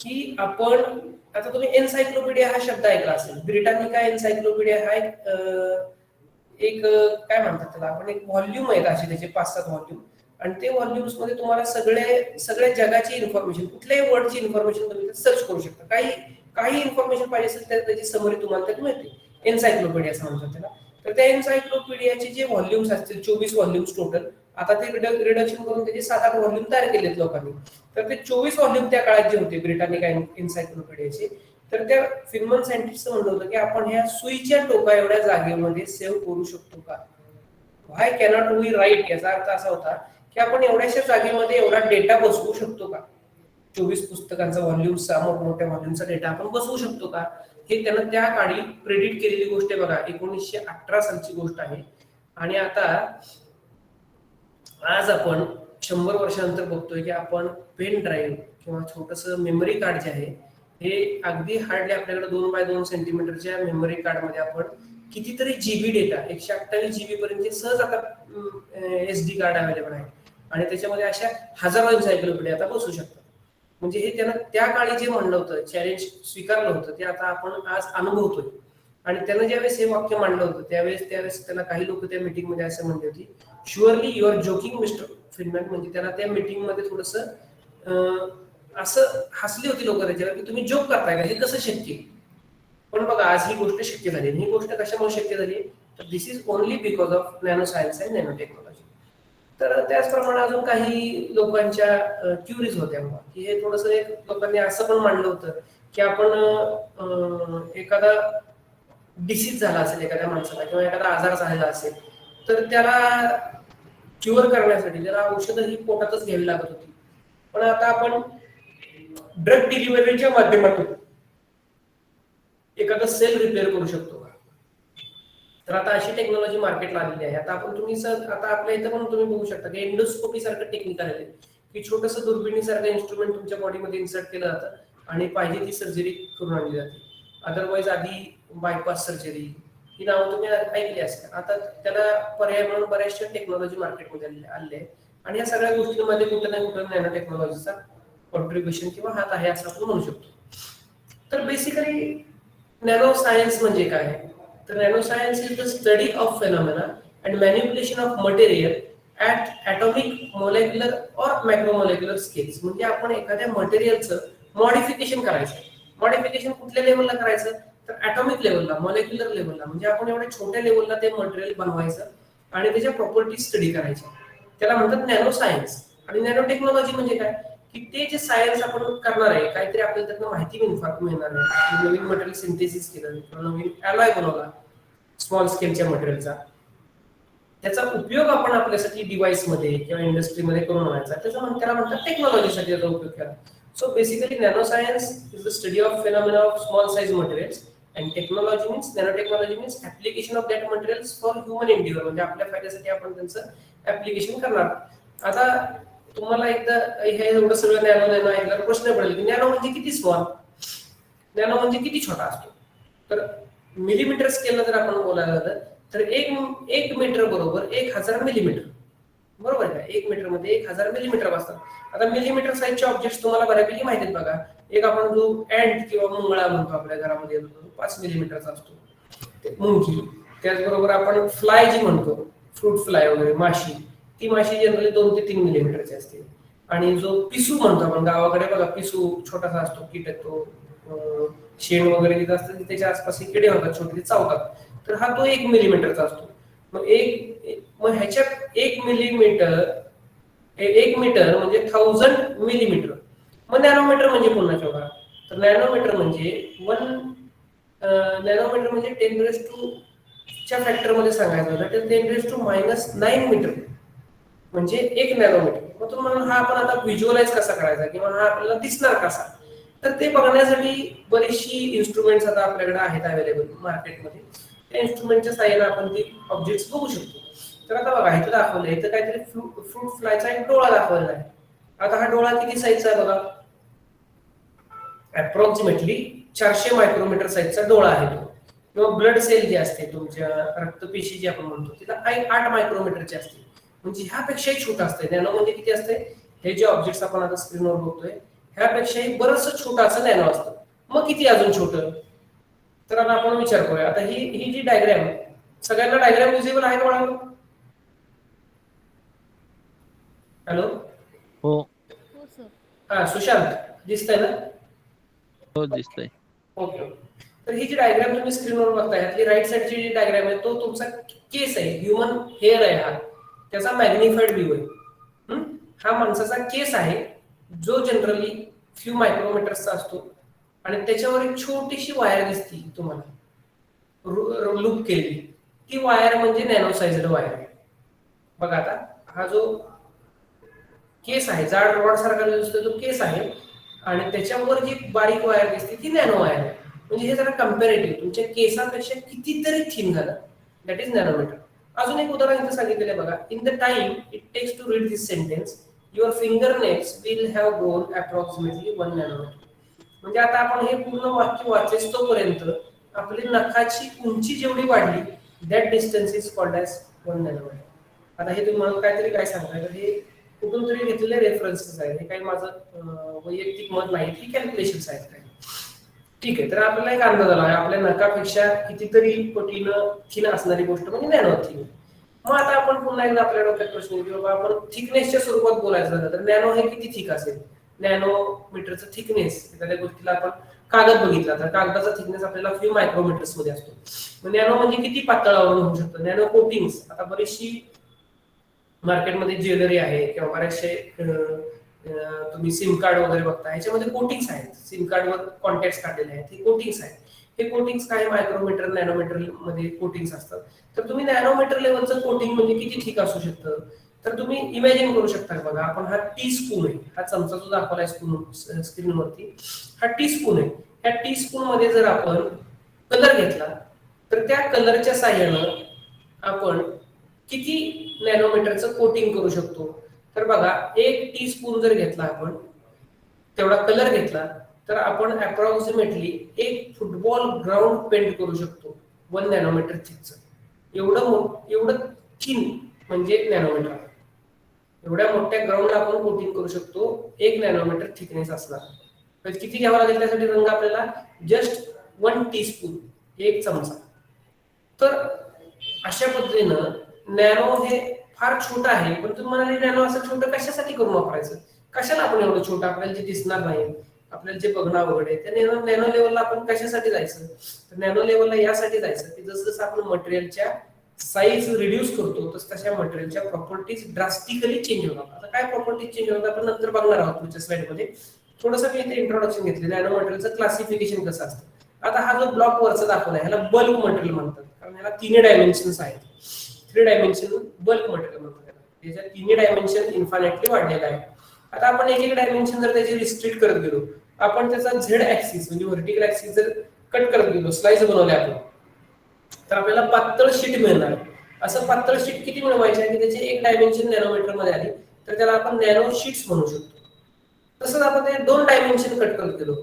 की आपण आता तुम्ही एन्सायक्लोपीडिया हा शब्द ऐकला असेल. ब्रिटानिका एन्सायक्लोपीडिया हा एक काय म्हणतात त्याला आपण, एक व्हॉल्यूम आहेत असे त्याचे 5-7 व्हॉल्यूम. आणि ते व्हॉल्यूम्स मध्ये तुम्हाला सगळ्या जगाची इन्फॉर्मेशन, कुठल्याही वर्डची इन्फॉर्मेशन तुम्ही सर्च करू शकता. काही इन्फॉर्मेशन पाहिजे असेल तर त्याची समरी तुम्हाला त्यात मिळते. एन्सायक्लोपीडिया असं म्हणतात त्याला. तर त्या एन्सायक्लोपीडियाचे जे व्हॉल्यूम्स असतील 24 व्हॉल्यूम्स टोटल, आता ते रिडक्शन करून त्याचे 7-8 व्हॉल्यूम तयार केलेत लोकांनी. तर ते 24 व्हॉल्यूम त्या काळात जे होते ब्रिटानिका एन्सायक्लोपीडियाचे, तर त्या फिल्मन सायंटिस्टचं म्हणलं होतं की आपण ह्या सुईच्या टोका एवढ्या जागेमध्ये सेव्ह करू शकतो का. व्हाय कॅनॉट वी राईट, याचा अर्थ असा होता की आपण एवढ्याशा जागेमध्ये एवढा डेटा बसवू शकतो का. 24 पुस्तकांचा व्हॉल्यूमचा, मोठमोठ्या व्हॉल्यूमचा डेटा आपण बसवू शकतो का, हे त्यानं त्या काळी प्रेडिक्ट केलेली गोष्ट आहे. बघा 1918 सालची गोष्ट आहे. आणि आता आज आपण 100 वर्षानंतर बघतोय की आपण पेन ड्राईव्ह किंवा छोटस मेमरी कार्ड जे आहे, हे अगदी हार्डली आपल्याकडे 2x2 सेंटीमीटरच्या मेमरी कार्ड मध्ये आपण कितीतरी जीबी डेटा, 128 जीबी पर्यंत सहज आता SD कार्ड अवेलेबल आहे. आणि त्याच्यामध्ये अशा हजारो एन्सायक्लोपीडिया आता बसू शकतात. म्हणजे हे त्यानं त्या काळी जे म्हणलं होतं, चॅलेंज स्वीकारलं होतं, ते आता आपण आज अनुभवतोय. आणि त्यानं ज्यावेळेस हे वाक्य मांडलं होतं त्यावेळेस त्याला काही लोक त्या मीटिंग मध्ये असं म्हणले होते, surely you are joking mister Feynman. म्हणजे त्याला त्या मीटिंग मध्ये थोडस असं हसली होती लोक त्याच्यावर की तुम्ही जोक करताय का, हे कसं शक्य. पण बघा आज ही गोष्ट शक्य झाली. ही गोष्ट कशामुळे शक्य झाली, तर this is only because of nano science and nano technology. तर त्याचप्रमाणे अजून काही लोकांच्या क्युरीज होत्या की हे थोडस एक लोकांनी असं पण मांडलं होतं की आपण एखादा डिसीज झाला असेल एखाद्या माणसाला किंवा एखादा आजार झालेला असेल, तर त्याला क्युअर करण्यासाठी त्याला औषधं ही पोटातच घ्यावी लागत होती. पण आता आपण ड्रग डिलिव्हरीच्या माध्यमातून एखादा सेल रिपेअर करू शकतो का. तर आता अशी टेक्नॉलॉजी मार्केटला आलेली आहे. आता आपण तुम्ही आता आपल्या इथं पण तुम्ही बघू शकता की एंडोस्कोपी सारखं टेक्निक आलेलं आहे की छोटंसं दुर्बिणीसारखं इन्स्ट्रुमेंट तुमच्या बॉडीमध्ये इन्सर्ट केलं जातं आणि पाहिजे ती सर्जरी करून आणली जाते. अदरवाईज आधी बायपास सर्जरी ही नावं तुम्ही ऐकली असेल. आता त्याला पर्याय म्हणून बऱ्याचशा टेक्नॉलॉजी मार्केटमध्ये आलेल्या आहे. आणि या सगळ्या गोष्टींमध्ये कुठं ना कुठं नॅनो टेक्नॉलॉजीचा कॉन्ट्रीब्युशन किंवा हात आहे असं आपण म्हणू शकतो. तर बेसिकली नॅनो सायन्स म्हणजे काय, तर nano science is the study of phenomena and manipulation of material at atomic, molecular और मॅक्रोमोलेक्युलर स्केल्स. म्हणजे आपण एखाद्या मटेरियलचं मॉडिफिकेशन करायचं. मॉडिफिकेशन कुठल्या लेवलला करायचं, तर ॲटॉमिक लेवलला, मोलेक्युलर लेवलला. म्हणजे आपण एवढ्या छोट्या लेवलला ते मटेरियल बनवायचं आणि त्याच्या प्रॉपर्टी स्टडी करायच्या. त्याला म्हणतात नॅनो सायन्स. आणि नॅनो टेक्नॉलॉजी म्हणजे काय, की ते जे सायन्स आपण करणार आहे, काहीतरी आपल्याला त्यातनं माहिती मिळणार आहे. नवीन मटेरियल सिंथेसिस केलं किंवा नवीन ॲलॉय बनवला स्मॉल स्केलच्या मटेरियलचा, त्याचा उपयोग आपण आपल्यासाठी डिव्हाइसमध्ये किंवा इंडस्ट्रीमध्ये करून आणायचा. त्याला म्हणतात टेक्नॉलॉजीसाठी त्याचा उपयोग केला. So basically nanoscience is the study of phenomena of small size materials and technology means nanotechnology means application of that materials for human endeavor. म्हणजे आपल्या फायद्यासाठी आपण त्यांचं ऍप्लिकेशन करणार. आता तुम्हाला एकदा हे एवढं सगळं नॅनो ऐकल्यावर प्रश्न पडेल की नॅनो म्हणजे किती स्मॉल, नॅनो म्हणजे किती छोटा असतो. तर मिलीमीटर स्केलला जर आपण बोलायला झालं तर एक मीटर बरोबर 1000 मिलीमीटर. बरोबर का, 1 मीटर मध्ये 1000 मिलीमीटर असतात. आता मिलीमीटर साईजचे ऑब्जेक्ट तुम्हाला बऱ्यापैकी माहिती आहेत. बघा एक आपण जो अँट किंवा मुंगळा म्हणतो आपल्या घरामध्ये येतो 5 मिलीमीटरचा असतो मुंगी. त्याचबरोबर आपण फ्लाय जी म्हणतो, फ्रूट फ्लाय वगैरे माशी, ती माशी जनरली 2 ते 3 मिलीमीटरची असते. आणि जो पिसू म्हणतो आपण गावाकडे बघा, पिसू छोटासा असतो कीटक, तो शेण वगैरे जिथं असतं त्याच्या आसपास किडे होतात छोटे, चावतात. तर हा तो 1 मिलीमीटरचा असतो. मग ह्याच्यात 1 मिलीमीटर 1 मीटर म्हणजे 1000 मिलीमीटर. मग नॅनोमीटर म्हणजे पुन्हा बघा, तर नॅनोमीटर म्हणजे 10 च्या फॅक्टर मध्ये सांगायचं होतं तर 10⁻⁹ मीटर म्हणजे 1 नॅनोमीटर. मग तुम्हाला हा आपण आता व्हिज्युअलाइज कसा करायचा किंवा हा आपल्याला दिसणार कसा, तर ते बघण्यासाठी बरीचशी इन्स्ट्रुमेंट्स आता आपल्याकडे आहेत अवेलेबल मार्केटमध्ये. त्या इन्स्ट्रुमेंटच्या साहाय्याने आपण ती ऑब्जेक्ट्स बघू शकतो. तर आता बघा इथं दाखवलंय, इथं काहीतरी फ्रूट फ्लायचा एक डोळा दाखवलेला आहे. आता हा डोळा किती साईजचा आहे बघा, अप्रॉक्सिमेटली 400 मायक्रोमीटर साईजचा डोळा आहे तो. किंवा ब्लड सेल जी असते तुमच्या रक्तपेशी जी आपण म्हणतो तिला 8 मायक्रोमीटरची असते, म्हणजे ह्यापेक्षाही छोटं असते. नॅनो म्हणजे किती असते, हे जे ऑब्जेक्ट्स आपण आता स्क्रीनवर बघतोय ह्यापेक्षाही बरंच छोटं असं नॅनो असतं. मग किती अजून छोटं, तर आता आपण विचार करूया. आता ही जी डायग्रॅम, सगळ्यांना डायग्रॅम विजिबल आहे का बाळांनो? हॅलो, हो हो सर. हा सुशांत, दिसतंय ना? हो दिसतंय. ओके. तर ही जी डायग्राम तुम्ही स्क्रीनवर बघताय ह्यातली राईट साइडची जी डायग्राम आहे तो तुमचा केस आहे, ह्युमन हेअर आहे हा, त्याचा मॅग्निफाईड व्ह्यू आहे. हा माणसाचा केस आहे जो जनरली फ्यू मायक्रोमीटर्सचा असतो आणि त्याच्यावर एक छोटीशी वायर दिसती तुम्हाला लूप केली, ती वायर म्हणजे नॅनो साइज्ड वायर आहे. बघा आता हा जो केस आहे जाड रॉड सारखा दिसतो तो केस आहे आणि त्याच्यावर जी बारीक वायर दिसते ती नॅनो वायर आहे. म्हणजे हे जरा कम्पॅरेटिव्ह तुमच्या केसापेक्षा कितीतरी थिन झालं, दॅट इज नॅनोमीटर. अजून एक उदाहरण इथं सांगितलेलं आहे बघा, in the time it takes to read this sentence your fingernails will have grown approximately 1 nanometre. म्हणजे आता आपण हे पूर्ण वाक्य वाचेस तोपर्यंत आपली नखाची उंची जेवढी वाढली that distance is called as 1 nanometre. आता हे तुम्ही मला काहीतरी काय सांगताय, तर हे कुठून तरी घेतलेले रेफरन्सेस आहेत, हे काही माझं वैयक्तिक मत नाही, ही कॅल्क्युलेशन्स आहेत काही. ठीक आहे, तर आपल्याला एक अंदाज आला आपल्या नकापेक्षा कितीतरी पटीनं थिन असणारी गोष्ट म्हणजे नॅनो थिन. मग आता आपण पुन्हा एकदा आपल्या डोक्यात प्रश्न येईल की बाबा आपण थिकनेसच्या स्वरूपात बोलायचं झालं तर नॅनो हे किती थिक असेल. नॅनोमीटरचं थिकनेस, एखाद्या गोष्टीला आपण कागद बघितला तर कागदाचा थिकनेस आपल्याला फ्यू मायक्रोमीटर्स मध्ये असतो. मग नॅनो म्हणजे किती पातळावरून होऊ शकतं. नॅनो कोटिंग्स, आता बरीचशी मार्केटमध्ये ज्वेलरी आहे किंवा बरेचसे तुम्ही सिम कार्ड वगैरे बघता ह्याच्यामध्ये कोटिंग्स आहेत, सिम कार्डवर कॉन्टॅक्ट काढलेले आहेत, हे कोटिंग्स आहेत. हे कोटिंग्स काय मायक्रोमीटर नॅनोमीटर मध्ये कोटिंग्स असतात. तर तुम्ही नॅनोमीटर लेवलचं कोटिंग म्हणजे किती ठीक असू शकतं, तर तुम्ही इमॅजिन करू शकता. बघा आपण हा टी स्पून आहे, हा चमचा जो दाखवलाय स्क्रीनवरती हा टी स्पून आहे. ह्या टी स्पून मध्ये जर आपण कलर घेतला तर त्या कलरच्या साह्यानं आपण किती नॅनोमीटरचं कोटिंग करू शकतो. तर बघा 1 टीस्पून जर घेतला आपण तेवढा कलर घेतला तर आपण अप्रॉक्सिमेटली 1 फुटबॉल ग्राउंड पेंट करू शकतो 1 नॅनोमीटर थिकचं. एवढं थिन म्हणजे नॅनोमीटर. एवढ्या मोठ्या ग्राउंडला आपण कोटिंग करू शकतो 1 नॅनोमीटर थिकनेस असणार. तर किती घ्यावा लागेल त्यासाठी रंग आपल्याला, जस्ट 1 टीस्पून, 1 चमचा. तर अशा पद्धतीनं नॅनो हे फार छोटं आहे, पण तुम्ही म्हणाले नॅनो असं छोटं कशासाठी करून वापरायचं, कशाला आपण एवढं छोटं, आपल्याला जे दिसणार नाही, आपल्याला जे बघणं अवघड आहे, त्या नॅनो लेवलला आपण कशासाठी जायचं. तर नॅनो लेवलला यासाठी जायचं की जसं जसं आपण मटेरियलच्या साईज रिड्यूस करतो तसं तशा मटेरियलच्या प्रॉपर्टीज ड्रास्टिकली चेंज होतात. आता काय प्रॉपर्टीज चेंज होतात आपण नंतर बघणार आहोत पुढच्या स्लाइडमध्ये. थोडंसं मी इथे इंट्रोडक्शन घेतले नॅनो मटेरियलचं क्लासिफिकेशन कसं असतं. आता हा जो ब्लॉक वरचा दाखवला ह्याला बल्क मटेरियल म्हणतात, कारण ह्याला 3 डायमेन्शन्स आहेत. 3 डायमेन्शन बल्क मटेरियल म्हणतात. त्याच्या 3 डायमेन्शन इन्फायनाइटली वाढलेला आहे. आता आपण एक डायमेन्शन जर त्याची रिस्ट्रिक्ट करत गेलो, आपण त्याचा झेड ऍक्सिस म्हणजे व्हर्टिकल ऍक्सिस जर कट करत गेलो, स्लाइस बनवले आपण, तर आपल्याला पातळ शीट मिळणार. असं पातळ शीट किती मिळवायची आहे की त्याची 1 डायमेन्शन नॅनोमीटर मध्ये आली तर त्याला आपण नॅनो शीट्स म्हणू शकतो. तसंच आपण ते 2 डायमेन्शन कट करत गेलो,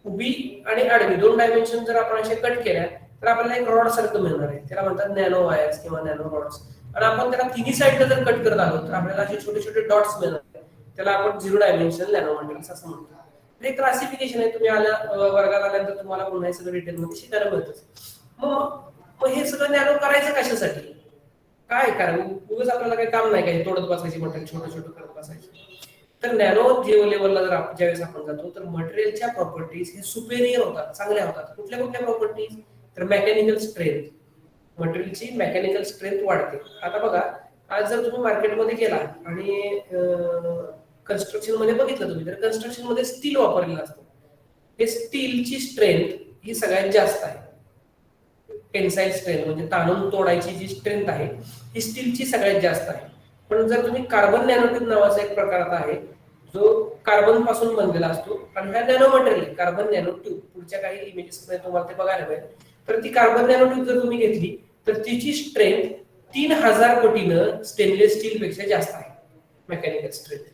उभी आणि आडवी 2 डायमेन्शन जर आपण असे कट केल्या तर आपल्याला एक रॉड सारखं मिळणार आहे, त्याला म्हणतात नॅनो वायर्स किंवा नॅनो रॉड्स. आणि आपण त्याला तिन्ही साईडला जर कट करत आलो तर आपल्याला असे छोटे छोटे डॉट्स मिळणार, त्याला आपण 0 डायमेन्शन नॅनोमीटर्स असं म्हणतो. हे क्लासिफिकेशन आहे, तुम्ही वर्गात आल्यानंतर तुम्हाला पुन्हा हे सगळं डिटेलमध्ये शिकायला मिळतं. मग हे सगळं नॅनो करायचं कशासाठी, काय कारण उगाच आपल्याला काही काम नाही, काही तोडत बसायची मटेरियल छोटं छोटं करत बसायचं. तर नॅनो लेवलला जर ज्यावेळेस आपण जातो तर मटेरियलच्या प्रॉपर्टीज हे सुपेरियर होतात, चांगल्या होतात. कुठल्या कुठल्या प्रॉपर्टीज, तर मेकॅनिकल स्ट्रेंथ, मटेरियलची मेकॅनिकल स्ट्रेंथ वाढते. आता बघा आज जर तुम्ही मार्केटमध्ये गेला आणि कन्स्ट्रक्शन मध्ये बघितलं तुम्ही तर कन्स्ट्रक्शन मध्ये स्टील वापरलेलं असतं. हे स्टीलची स्ट्रेंथ ही सगळ्यात जास्त आहे. टेन्साईल स्ट्रेंथ म्हणजे ताणून तोडायची जी स्ट्रेंथ आहे ही स्टीलची सगळ्यात जास्त आहे. पण जर तुम्ही कार्बन नॅनोट्यूब नावाचा एक प्रकार आता आहे जो कार्बन पासून बनलेला असतो आणि हा nano material carbon nano tube पुढच्या काही इमेजेस मध्ये तुम्हाला ते बघायला मिळेल. तर ती कार्बन नॅनो ट्यूब जर तुम्ही घेतली तर तिची स्ट्रेंथ 3000 पटीनं स्टेनलेस स्टील पेक्षा जास्त आहे मेकॅनिकल स्ट्रेंथ.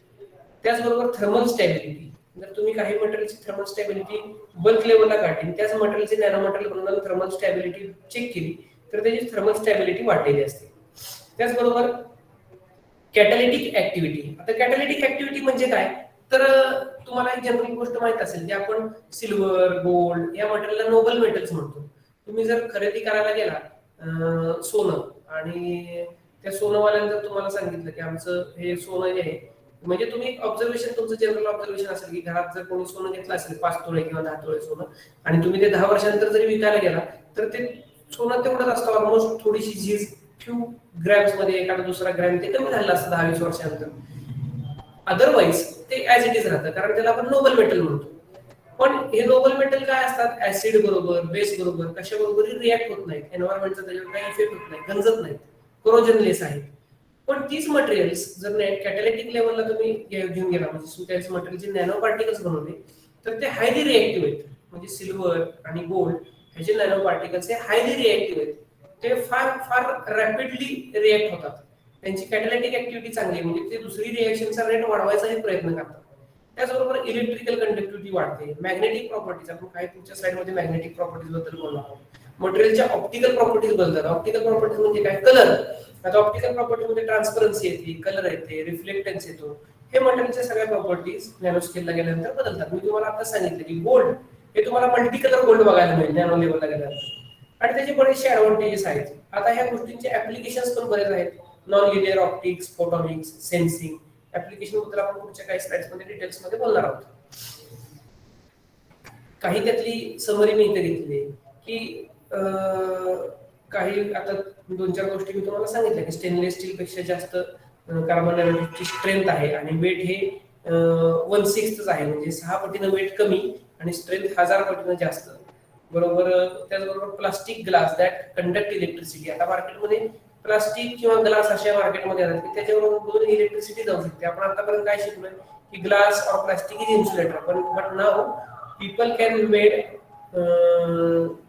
त्याचबरोबर थर्मल स्टॅबिलिटी, जर तुम्ही काही मटेरियलची थर्मल स्टॅबिलिटी बल्क लेवलला काढली त्याच मटेरियलचे नॅनो मटेरियल बनवून थर्मल स्टॅबिलिटी चेक केली तर त्याची थर्मल स्टॅबिलिटी वाढलेली असते. त्याचबरोबर कॅटॅलिटिक ऍक्टिव्हिटी. आता कॅटॅलिटिक ऍक्टिव्हिटी म्हणजे काय, तर तुम्हाला एक जनरल गोष्ट माहित असेल की आपण सिल्वर गोल्ड या मटेरियलला नोबल मेटल्स म्हणतो. तुम्ही जर खरेदी करायला गेला सोनं आणि त्या सोनंवाल्यानं जर तुम्हाला सांगितलं की आमचं हे सोनं जे आहे, म्हणजे तुम्ही ऑब्झर्वेशन तुमचं जनरल ऑब्झर्वेशन असेल की घरात जर कोणी सोनं घेतलं असेल 5 तोळे किंवा 10 तोळे सोनं आणि तुम्ही ते 10 वर्षानंतर जरी विकायला गेला तर ते सोनं तेवढंच असतं, ऑलमोस्ट थोडीशी झीज फ्यू ग्रॅम्स मध्ये एखादा दुसरा ग्रॅम ते कमी झालं असतं 10-20 वर्षानंतर. अदरवाईज ते ऍज इट इज राहतं कारण त्याला आपण नोबल मेटल म्हणतो. पण हे नोबल मेटल काय असतात, ऍसिड बरोबर बेस बरोबर कशाबरोबर रिॲक्ट होत नाहीत, एन्व्हायरमेंटचा त्याच्यावर काही इफेक्ट होत नाही, गंजत नाहीत, कोरोजनलेस आहेत. पण तीच मटेरियल्स जर कॅटॅलिटिक लेवलला तुम्ही घेऊन गेला म्हणजे त्याच मटेरियलचे नॅनो पार्टिकल्स बनवले तर ते हायली रिएक्टिव्ह आहेत. म्हणजे सिल्वर आणि गोल्ड ह्याचे नॅनो पार्टिकल्स हे हायली रिएक्टिव्ह आहेत. ते फार फार रॅपिडली रिएक्ट होतात. त्यांची कॅटॅलिटिक ऍक्टिव्हिटी चांगली म्हणजे ते दुसरी रिएक्शनचा रेट वाढवायचाही प्रयत्न करतात. त्याचबरोबर इलेक्ट्रिकल कंडक्टिव्हिटी वाढते. मॅग्नेटिक प्रॉपर्टीज, आपण काही पुढच्या स्लाइडमध्ये मॅग्नेटिक प्रॉपर्टीज बद्दल बोलणार आहोत. मटेरियलच्या ऑप्टिकल प्रॉपर्टीज बद्दल. ऑप्टिकल प्रॉपर्टीज म्हणजे काय, कलर. आता ऑप्टिकल प्रॉपर्टीमध्ये ट्रान्सपरन्सी येते, कलर येते, रिफ्लेक्टन्स येतो. हे मटेरियलच्या सगळ्या प्रॉपर्टीज नॅनो स्केलला गेल्यानंतर बदलतात. मी तुम्हाला आता सांगितलं की गोल्ड हे तुम्हाला मल्टी कलर गोल्ड बघायला मिळेल नॅनो लेवलला गेल्यानंतर आणि त्याचे बरेचसे ऍडव्हान्टेजेस आहेत. आता ह्या गोष्टींचे ऍप्लिकेशन्स पण बरेच आहेत. Non linear optics, photonics, sensing application बद्दल आपण पुढच्या काही स्लाइड्स मध्ये डिटेल्स मध्ये बोलणार आहोत. काही त्यातली समरी मी इथे घेतली की काही आता 2-4 गोष्टी मी तुम्हाला सांगितल्या की स्टेनलेस स्टील पेक्षा जास्त कार्बन नॅनोट्यूबची स्ट्रेंथ आहे आणि वेट हे 1/6 आहे, म्हणजे 6 पटीनं वेट कमी आणि स्ट्रेंथ 1000 पटीनं जास्त. बरोबर. त्याचबरोबर plastic glass that conduct electricity. आता मार्केटमध्ये प्लास्टिक किंवा ग्लास अशा मार्केटमध्ये येतात की त्याच्यावरून इलेक्ट्रिसिटी जाऊ शकते. आपण आतापर्यंत काय शिकलोय की ग्लास और plastic is insulator, but now people can made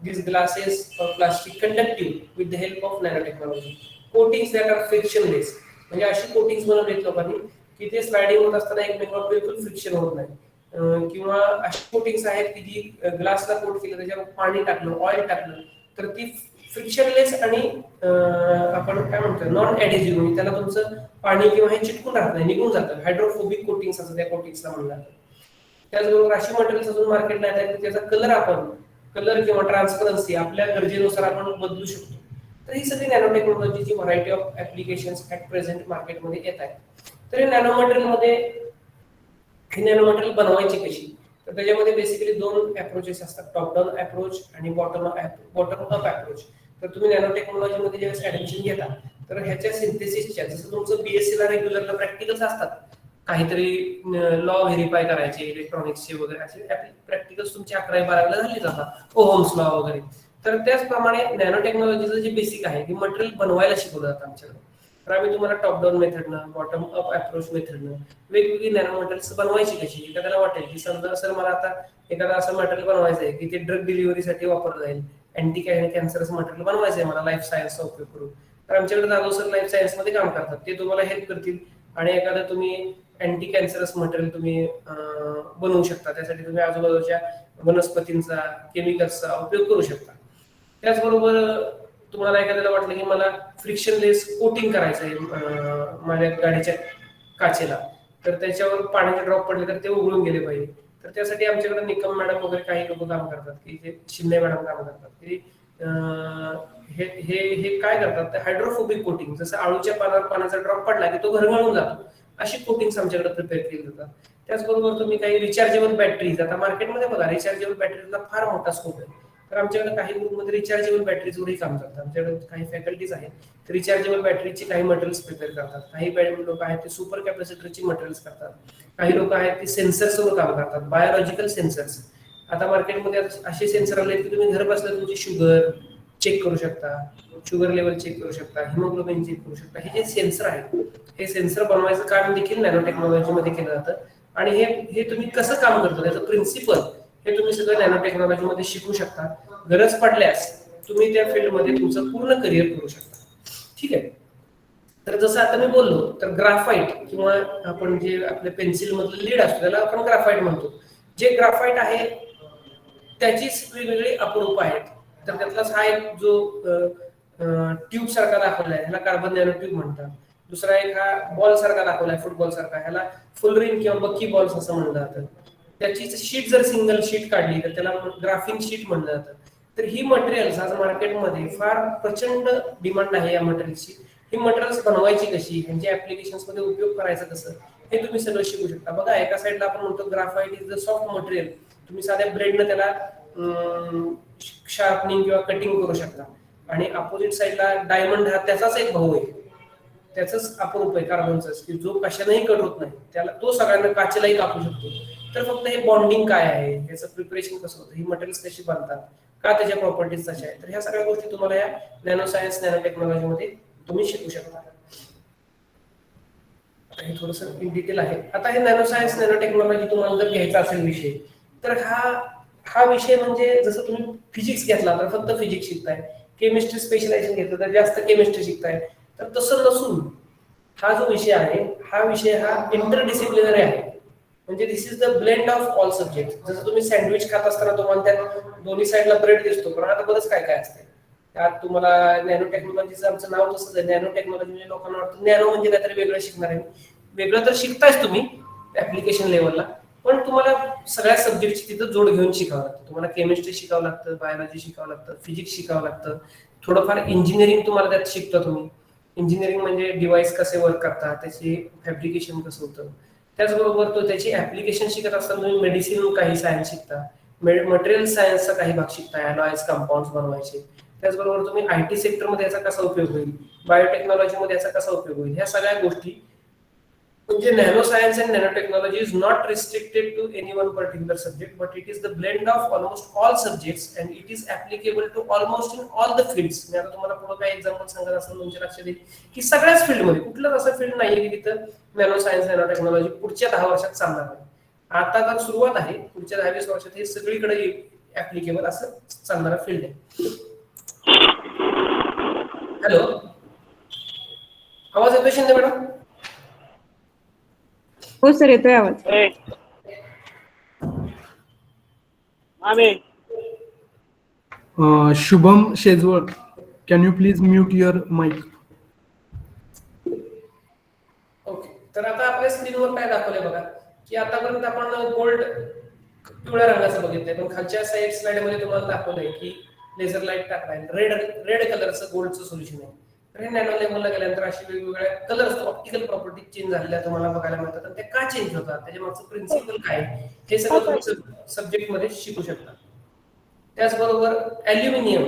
these glasses or plastic conductive with the help of nanotechnology. Coatings that are frictionless, म्हणजे अशी कोटिंग्स बनवलेत लोकांनी की ते स्लायडिंग होत असताना एकमेकांवर बिलकुल फ्रिक्शन होत नाही. किंवा अशी कोटिंग्स आहेत की जी ग्लासला कोट केलं त्याच्यावर पाणी टाकलं, ऑइल टाकलं तर ती फ्रिक्शनलेस आणि आपण काय म्हणतो नॉन ऍडेसिव्ह, म्हणजे त्याला तुमचं पाणी किंवा हे चिटकून राहत नाही, निघून जातं. हायड्रोफोबिक कोटिंग्स असं त्या कोटिंग्सला म्हणलं जातं. त्याचबरोबर अशी मटेरियल्स अजून मार्केटला येतात की त्याचा कलर किंवा ट्रान्सपरन्सी आपल्या गरजेनुसार आपण बदलू शकतो. तर ही सगळी नॅनो टेक्नॉलॉजीची variety of applications at present मार्केटमध्ये येत आहेत. तर हे नॅनो मटेरियल बनवायची कशी, तर त्याच्यामध्ये बेसिकली 2 अप्रोचेस असतात, टॉप डाऊन अप्रोच आणि बॉटम अप अप्रोच. तर तुम्ही नॅनो टेक्नॉलॉजीमध्ये ज्यावेळेस ऍडमिशन घेता तर ह्याच्या सिंथेसिसच्या, जसं तुमचं बीएससीला रेग्युलरला प्रॅक्टिकल्स असतात, काहीतरी लॉ व्हेरीफाय करायचे इलेक्ट्रॉनिक्सचे वगैरे, असे प्रॅक्टिकल्स तुमचे 11वी-12वीला झाले जातात, ओहम्स लॉ वगैरे. तर त्याचप्रमाणे नॅनो टेक्नॉलॉजीचं जे बेसिक आहे की मटेरियल बनवायला शिकवलं जातं आमच्याकडे. तर आम्ही तुम्हाला टॉप डाऊन मेथडनं, बॉटम अप अप्रोच मेथडनं वेगवेगळी नॅनो मटेरियल्स बनवायची कशी. एखाद्याला वाटेल की समजा सर मला आता एखादा असं मटेरियल बनवायचं आहे की ते ड्रग डिलिव्हरीसाठी वापरलं जाईल, अँटी कॅन्सरचं मटेरियल बनवायचं आहे मला लाईफ सायन्सचा उपयोग करून, तर आमच्याकडे जाधव सर लाईफ सायन्समध्ये काम करतात, ते तुम्हाला हेल्प करतील आणि एखादं तुम्ही अँटी कॅन्सरस मटेरियल तुम्ही बनवू शकता. त्यासाठी तुम्ही आजूबाजूच्या वनस्पतींचा, केमिकल्सचा उपयोग करू शकता. त्याचबरोबर तुम्हाला एखाद्याला वाटलं की मला फ्रिक्शनलेस कोटिंग करायचं आहे माझ्या गाडीच्या काचेला, तर त्याच्यावर पाण्याचे ड्रॉप पडले तर ते उघडून गेले पाहिजे, तर त्यासाठी आमच्याकडे निकम मॅडम वगैरे काही लोक काम करतात की जे शिंदे मॅडम काम करतात की हे काय करतात, हायड्रोफोबिक कोटिंग, जसं आळूच्या पानावर पाण्याचा ड्रॉप पडला की तो घरगळून जातो, अशी कोटिंग्स आमच्याकडे प्रिपेअर केली जातात. त्याचबरोबर तुम्ही काही रिचार्जेबल बॅटरीज, आता मार्केटमध्ये बघा रिचार्जेबल बॅटरीजला फार मोठा स्कोप आहे. तर आमच्याकडे काही ग्रुपमध्ये रिचार्जेबल बॅटरीजवरही काम करतात. आमच्याकडे काही फॅकल्टीज आहेत रिचार्जेबल बॅटरीची काही मटेरियल्स प्रिपेअर करतात. काही लोक आहेत ते सुपर कॅपॅसिटरची मटेरियल्स करतात. काही लोक आहेत ते सेन्सर्सवर काम करतात, बायोलॉजिकल सेन्सर्स. आता मार्केटमध्ये असे सेन्सर आले की तुम्ही घर बसल्या तुमची शुगर चेक करू शकता, शुगर लेवल चेक करू शकता, हिमोग्लोबिन चेक करू शकता. हे जे सेन्सर आहेत हे सेन्सर बनवायचं काम देखील नॅनो टेक्नॉलॉजीमध्ये केलं जातं आणि हे तुम्ही कसं काम करता त्याचं प्रिन्सिपल हे तुम्ही सगळं नॅनो टेक्नॉलॉजी मध्ये शिकू शकता. गरज पडल्यास तुम्ही त्या फील्डमध्ये तुमचं पूर्ण करिअर करू शकता. ठीक आहे. तर जसं आता मी बोललो तर ग्राफाईट किंवा आपण जे आपल्या पेन्सिल मधलं लीड असतो त्याला आपण ग्राफाईट म्हणतो. जे ग्राफाईट आहे त्याचीच वेगवेगळी अपरूप आहेत. तर त्यातलाच हा एक जो ट्यूब सारखा दाखवलाय ह्याला कार्बन नॅनो ट्यूब म्हणतात. दुसरा एक हा बॉल सारखा दाखवलाय फुटबॉल सारखा ह्याला फुल रिंग किंवा बक्की बॉल्स असं म्हणलं जातं. त्याची शीट जर सिंगल शीट काढली तर त्याला ग्राफिन शीट म्हणलं जातं. तर ही मटेरियल्स आज मार्केटमध्ये फार प्रचंड डिमांड आहे या मटेरियलची. ही मटेरियल्स बनवायची कशी, ह्यांच्या ऍप्लिकेशन्स मध्ये उपयोग करायचा कसं हे तुम्ही सगळं शिकू शकता. बघा एका साईडला आपण म्हणतो graphite is the soft material. तुम्ही साध्या ब्लेडनं त्याला शार्पनिंग किंवा कटिंग करू शकता. आणि अपोजिट साईडला डायमंड हा त्याचाच एक भाऊ आहे, त्याच अपरूप आहे कार्बनचाच की जो कशानेही कट होत नाही. त्याला तो सगळ्यांना काचेलाही कापू शकतो. तर फक्त हे बॉन्डिंग काय आहे, ह्याचं प्रिपरेशन कसं होतं, ही मटेरियल्स कशी बनतात, का त्याच्या प्रॉपर्टीज कशा आहेत, तर ह्या सगळ्या गोष्टी तुम्हाला या नॅनो सायन्स नॅनो टेक्नॉलॉजी मध्ये तुम्ही शिकू शकता. हे थोडंसं इन डिटेल आहे. आता हे नॅनो सायन्स नॅनो टेक्नॉलॉजी तुम्हाला जर घ्यायचा असेल विषय तर हा विषय म्हणजे जसं तुम्ही फिजिक्स घेतला तर फक्त फिजिक्स शिकताय, केमिस्ट्री स्पेशलायझेशन घेतलं तर जास्त केमिस्ट्री शिकताय. तर तसं नसून हा जो विषय आहे हा इंटरडिसिप्लिनरी आहे. म्हणजे this is the blend of all subject. जसं तुम्ही सँडविच खात असताना तुम्हाला त्यात दोन्ही साईडला ब्रेड दिसतो, पण आता बरंच काय काय असते त्यात. तुम्हाला नॅनो टेक्नॉलॉजीचं आमचं नाव तसंच आहे. नॅनो टेक्नॉलॉजी म्हणजे लोकांना वाटतं नॅनो म्हणजे काहीतरी वेगळं शिकणार आहे. वेगळं तर शिकतायच तुम्ही ऍप्लिकेशन लेवलला, पण तुम्हाला सगळ्या सब्जेक्टची तिथं जोड घेऊन शिकावं लागतं. तुम्हाला केमिस्ट्री शिकावं लागतं, बायोलॉजी शिकावं लागतं, फिजिक्स शिकावं लागतं, थोडंफार इंजिनिअरिंग तुम्हाला त्यात शिकता तुम्ही. इंजिनिअरिंग म्हणजे डिव्हाइस कसे वर्क करतात, त्याचे फॅब्रिकेशन कसं होतं. त्याचबरोबर तो त्याची ऍप्लिकेशन शिकत असताना तुम्ही मेडिसिन काही सायन्स शिकता, मटेरियल सायन्सचा काही भाग शिकता, अॅलॉयज कंपाऊंड्स बनवायचे. त्याचबरोबर तुम्ही आयटी सेक्टरमध्ये याचा कसा उपयोग होईल, बायोटेक्नॉलॉजीमध्ये याचा कसा उपयोग होईल, ह्या सगळ्या गोष्टी. म्हणजे nano science and nano technology is not restricted to any one particular subject, but it is the blend of almost all subjects and it is applicable to almost in all the fields. मी आता तुम्हाला पुढे काही example सांगत असताना तुमच्या लक्षात येईल की सगळ्याच फील्डमध्ये कुठलंच असं फील्ड नाहीये की तिथं नॅनो सायन्स नॅनो टेक्नॉलॉजी पुढच्या 10 वर्षात चालणार नाही. आता तर सुरुवात आहे, पुढच्या 10-20 वर्षात हे सगळीकडे ऍप्लिकेबल असं चालणारा फील्ड आहे. हॅलो, आवाज येतोय शिंदे मॅडम? हो सर, येतोय आवाज. Shubham Shejwal, can you please mute your mic? Okay. तर आता आपल्या स्क्रीनवर काय दाखवलंय बघा की आतापर्यंत आपण गोल्ड पिवळ्या रंगाचं बघितलंय, पण खालच्या साईड स्लाइड मध्ये तुम्हाला दाखवलंय की लेझर लाईट टाकलाय, रेड कलरचं गोल्डचं सोल्युशन आहे. तर हे नॅनो लेवलला गेल्यानंतर अशी वेगवेगळ्या कलर्स ऑप्टिकल प्रॉपर्टी चेंज झालेल्या तुम्हाला बघायला मिळतात. आणि ते का चेंज होतात, त्याच्या मागचं प्रिन्सिपल काय, हे सगळं तुम्ही सब्जेक्ट मध्ये शिकू शकता. त्याचबरोबर ॲल्युमिनियम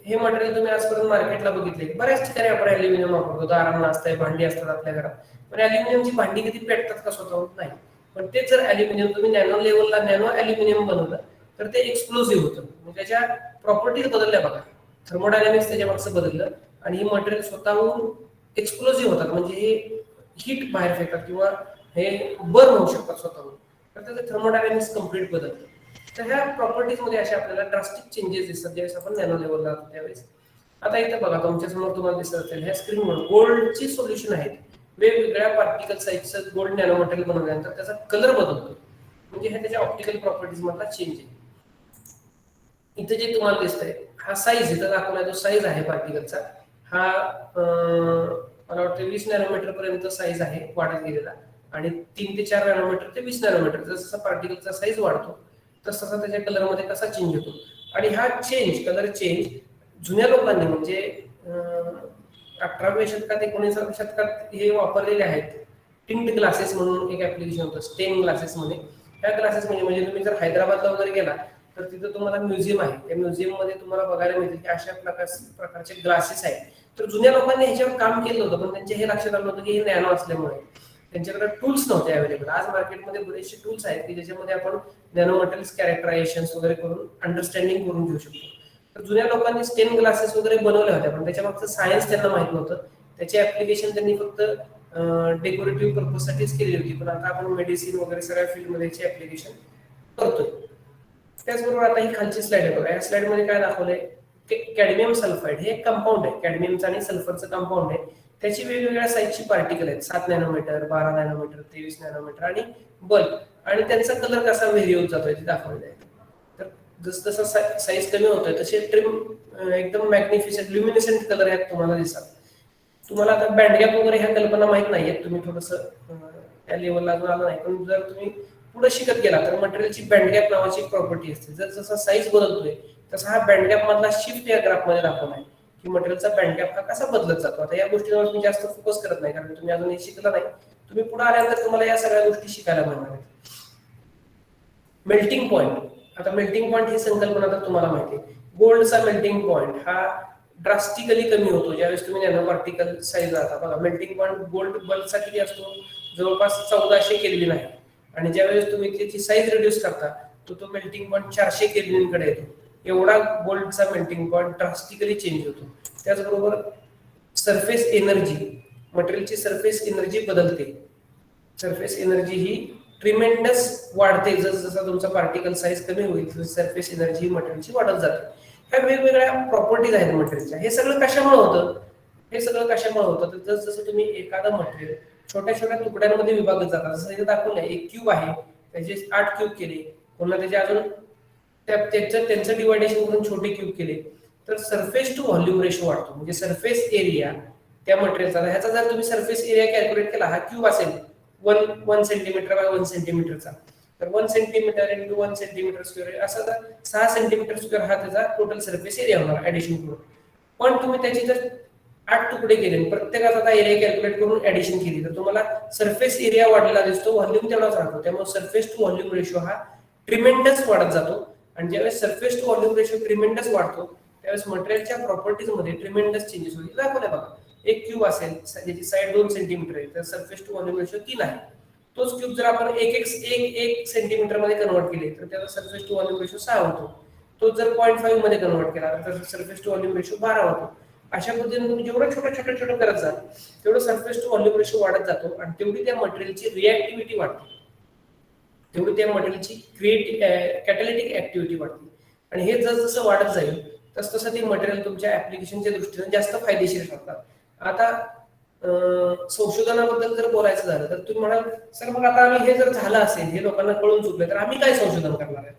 हे मटेरियल तुम्ही आजपर्यंत मार्केटला बघितले, बऱ्याच ठिकाणी आपण ॲल्युमिनियम वापरतो, दारांना असतंय, भांडी असतात आपल्या घरात, पण ॲल्युमिनियमची भांडी कधी पेटतात का स्वतःहून? नाही. पण तेच जर ॲल्युमिनियम तुम्ही नॅनो लेवलला नॅनो ॲल्युमिनियम बनवलं तर ते एक्सप्लोसिव्ह होतं. म्हणजे त्याच्या प्रॉपर्टीज बदलल्या बघा, थर्मोडायनामिक्स त्याच्या मागचं बदललं आणि ही मटेरियल स्वतःहून एक्सप्लोसिव्ह होतात. म्हणजे हे हीट बाहेर फेकतात किंवा हे बर्न होऊ शकतात स्वतःहून, तर त्याचं थर्मोडायनामिक्स कम्प्लीट बदलतं. तर ह्या प्रॉपर्टीज मध्ये अशा आपल्याला ड्रास्टिक चेंजेस दिसतात ज्यावेळेस आपण नॅनो लेवलला जातो त्यावेळेस. आता इथं बघा तुमच्या समोर तुम्हाला दिसत असेल ह्या स्क्रीनवर गोल्डची सोल्युशन आहेत. वेगवेगळ्या पार्टिकल साईजचं गोल्ड नॅनो मटेरियल बनवल्यानंतर त्याचा कलर बदलतो, म्हणजे हे त्याच्या ऑप्टिकल प्रॉपर्टीज मधला चेंज आहे. इथे जे तुम्हाला दिसतंय हा साईज इथं दाखवला जो साईज आहे पार्टिकलचा, हा मला वाटतं 20 नॅनोमीटर पर्यंत साईज आहे वाढत गेलेला, आणि 3 ते 4 नॅनोमीटर ते 20 नॅनोमीटर जसा पार्टिकलचा साईज वाढतो तसा त्याच्या कलर मध्ये कसा चेंज होतो. आणि हा चेंज कलर चेंज जुन्या लोकांनी म्हणजे 18व्या शतकात 19व्या शतकात हे वापरलेले आहेत. टिंट ग्लासेस म्हणून एक ऍप्लिकेशन होतं, स्टेन ग्लासेस मध्ये. ह्या ग्लासेस म्हणजे तुम्ही जर हैदराबादला वगैरे गेला तर तिथं तुम्हाला म्युझियम आहे, त्या म्युझियम मध्ये तुम्हाला बघायला मिळतील की अशा प्रकारचे ग्लासेस आहेत. तर जुन्या लोकांनी ह्याच्यावर काम केलं होतं, पण त्यांचे हे लक्षात आलं होतं की हे नॅनो असल्यामुळे त्यांच्याकडे टूल्स नव्हते अवेलेबल. आज मार्केटमध्ये बरेचसे टूल्स आहेत की ज्याच्यामध्ये आपण नॅनो मटेरियल्स कॅरेक्टरायझेशन वगैरे करून अंडरस्टँडिंग करून घेऊ शकतो. तर जुन्या लोकांनी स्टेन ग्लासेस वगैरे बनवल्या होत्या, पण त्याच्या मागचं सायन्स त्यांना माहित नव्हतं. त्याचे ऍप्लिकेशन त्यांनी फक्त डेकोरेटिव्ह पर्पजसाठीच केली होती, पण आता आपण मेडिसिन वगैरे सगळ्या फील्डमध्ये याची ऍप्लिकेशन करतोय. त्याचबरोबर आता ही खालची स्लाइड आहे बघा, या स्लाइड मध्ये काय दाखवलंय, कॅडमियम सल्फाइड हे एक कंपाऊंड आहे, कॅडमियमचं आणि सल्फरचं कंपाऊंड आहे. त्याची वेगवेगळ्या साईजची पार्टिकल आहेत, 7 नॅनोमीटर, 12 नॅनोमीटर, 23 नॅनोमीटर आणि बल्ब, आणि त्यांचा कलर कसा व्हेरी होत जातोय ते दाखवलेलं आहे. तर जसं जसं साईज कमी होतोय तसे ट्रिम एकदम मॅग्निफिसंट ल्युमिनेसंट कलर आहेत तुम्हाला दिसतात. तुम्हाला आता बँडगॅप वगैरे ह्या कल्पना माहित नाहीयेत, तुम्ही थोडंसं त्या लेवलला अजून आलं नाही, पण जर तुम्ही पुढे शिकत गेला तर मटेरियलची बँडगॅप नावाची एक प्रॉपर्टी असते. जर जसा साईज बदलतोय तसा हा बँडगॅप मधला शिफ्ट या ग्राफ मध्ये दाखवला आहे की मटेरियलचा बँडगॅप हा कसा बदलत जातो. आता या गोष्टीवर तुम्ही जास्त फोकस करत नाही, कारण तुम्ही अजून हे शिकला नाही. तुम्ही पुढे आल्यानंतर तुम्हाला या सगळ्या गोष्टी शिकायला मिळणार आहेत. मेल्टिंग पॉइंट, आता मेल्टिंग पॉइंट ही संकल्पना तर तुम्हाला माहिती आहे. गोल्डचा मेल्टिंग पॉइंट हा ड्रास्टिकली कमी होतो ज्यावेळेस तुम्ही नॅनो पार्टिकल साईज राहता. बघा मेल्टिंग पॉइंट गोल्ड बल्बचा किती असतो, जवळपास 1400 केल्विन आहे, आणि ज्यावेळेस तुम्ही त्याची साईज रिड्यूस करता तो मेल्टिंग पॉइंट 400 केल्विन कडे येतो. एवढा गोल्डचा मेल्टिंग पॉइंट ड्रास्टिकली चेंज होतो. त्याचबरोबर सरफेस एनर्जी, मटेरियलची सरफेस एनर्जी बदलते. सरफेस एनर्जी ही ट्रिमेंडस वाढते, जसं तुमचा पार्टिकल साईज कमी होईल तसं सरफेस एनर्जी मटेरियलची वाढत जाते. ह्या वेगवेगळ्या प्रॉपर्टीज आहेत मटेरियलच्या. हे सगळं कशामुळे होतं, हे सगळं कशामुळे होतं तर जसं तुम्ही एखादं मटेरियल छोट्या छोट्या तुकड्यांमध्ये विभागत जातात. जसं इथे दाखवलंय, एक क्यूब आहे त्याचे 8 क्यूब केले, पुन्हा त्याचे अजून त्यांचं डिवायडेशन करून छोटे क्यूब केले, तर सरफेस टू व्हॉल्यूम रेशो वाढतो. म्हणजे सरफेस एरिया त्या मटेरियलचा, ह्याचा जर तुम्ही सरफेस एरिया कॅल्क्युलेट केला, हा क्यूब असेल 1 सेंटीमीटर बाय 1 सेंटीमीटरचा, तर 1 सेंटीमीटर इंटू 1 सेंटीमीटर स्क्वेअर असं तर 6 सेंटीमीटर स्क्वेअर हा त्याचा टोटल सरफेस एरिया होणार ऍडिशन करून. पण तुम्ही त्याची जर 8 तुकडे केले, प्रत्येकाचा आता एरिया कॅल्क्युलेट करून ऍडिशन केली, तर तुम्हाला सरफेस एरिया वाढलेला दिसतो, व्हॉल्यूम तेवढाच राहतो. त्यामुळे सरफेस टू व्हॉल्यूम रेशो हा ट्रिमेंडस वाढत जातो. आणि ज्यावेळेस surface to volume ratio tremendous वाढतो त्यावेळेस मटेरियलच्या प्रॉपर्टीज मध्ये ट्रिमेंडस चेंजेस होईल. दाखवलंय बघा, एक क्यूब असेल ज्याची साईड 2 सेंटीमीटर आहे, तर सरफेस टू व्हॉल्यूम रेशो 3 आहे. तोच क्यूब जर आपण 1 सेंटीमीटर मध्ये कन्वर्ट केले तर त्याचा सरफेस टू व्हॉल्यूम रेशो 6 होतो. तो जर 0.5 मध्ये कन्वर्ट केला तर सरफेस टू व्हॉल्यूम रेशो 12 होतो. अशा पद्धतीने तुम्ही जेवढं छोटं करत जाल तेवढं सरफेस टू व्हॉल्यूम रेशो वाढत जातो, आणि तेवढी त्या मटेरियलची रिॲक्टिव्हिटी वाढते, तेवढी त्या मटेरियलची कॅटॅलिटिक ऍक्टिव्हिटी वाढते. आणि हे जसं वाढत जाईल तसं ते मटेरियल तुमच्या ऍप्लिकेशनच्या दृष्टीने जास्त फायदेशीर ठरतात. आता संशोधनाबद्दल जर बोलायचं झालं तर तुम्ही म्हणाल सर मग आता आम्ही हे जर झालं असेल, हे लोकांना कळून चुकलं, तर आम्ही काय संशोधन करणार आहे.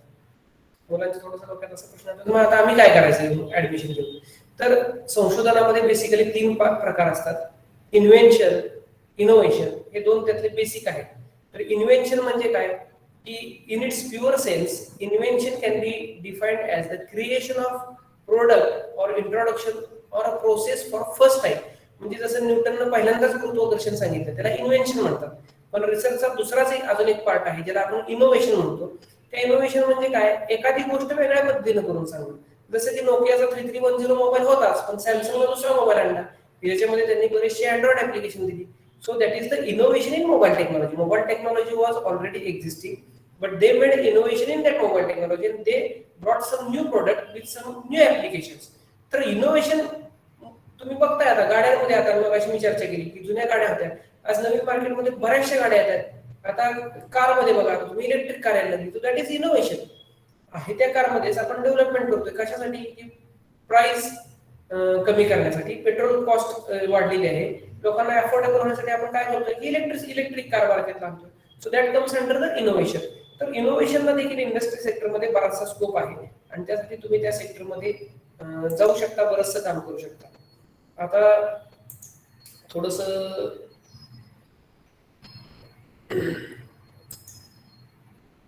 मुलांच्या थोडंसं डोक्यात असा प्रश्न येतो, मग आता आम्ही काय करायचं ऍडमिशन घेऊन. तर संशोधनामध्ये बेसिकली 3 प्रकार असतात, इन्व्हेन्शन, इनोव्हेशन, हे 2 त्यातले बेसिक आहेत. तर इन्व्हेन्शन म्हणजे काय की in its pure sense invention can be defined as the creation of product और इंट्रोडक्शन और a process for first time. म्हणजे जसं न्यूटननं पहिल्यांदाच गुरुत्वाकर्षण सांगितलं त्याला इन्व्हेन्शन म्हणतात. पण रिसर्चचा दुसराच अजून एक पार्ट आहे ज्याला आपण इनोव्हेशन म्हणतो. त्या इनोव्हेशन म्हणजे काय, एखादी गोष्ट वेगळ्या पद्धतीने करून सांगणं. जसं की नोकियाचा 3310 मोबाईल होताच, पण सॅमसंगला दुसरा मोबाईल आणला, ज्याच्यामध्ये त्यांनी बरेचसे अँड्रॉइड ऍप्लिकेशन दिली. So that is the innovation in mobile technology. Mobile technology was already existing, but they made innovation in that mobile technology and they brought some new product with some new applications. तर innovation तुम्ही बघताय आता गाड्यांमध्ये, आता मगाशी मी चर्चा केली की जुन्या गाड्या होत्या, आज नवीन मार्केटमध्ये बऱ्याचशा गाड्या येतात. आता कारमध्ये बघा तुम्ही इलेक्ट्रिक कार यायला लागली, तर दॅट इज इनोव्हेशन आहे. त्या कारमध्येच आपण डेव्हलपमेंट करतोय कशासाठी की प्राइस कमी करण्यासाठी. पेट्रोल कॉस्ट वाढलेली आहे, लोकांना अफोर्डेबल होण्यासाठी आपण काय करतोय की इलेक्ट्रिक कार मार्केटला आणतोय. So that comes under the innovation. तर इनोव्हेशनला देखील इंडस्ट्री सेक्टरमध्ये बराचसा स्कोप आहे, आणि त्यासाठी तुम्ही त्या सेक्टरमध्ये जाऊ शकता, बरंचसं काम करू शकता. आता थोडस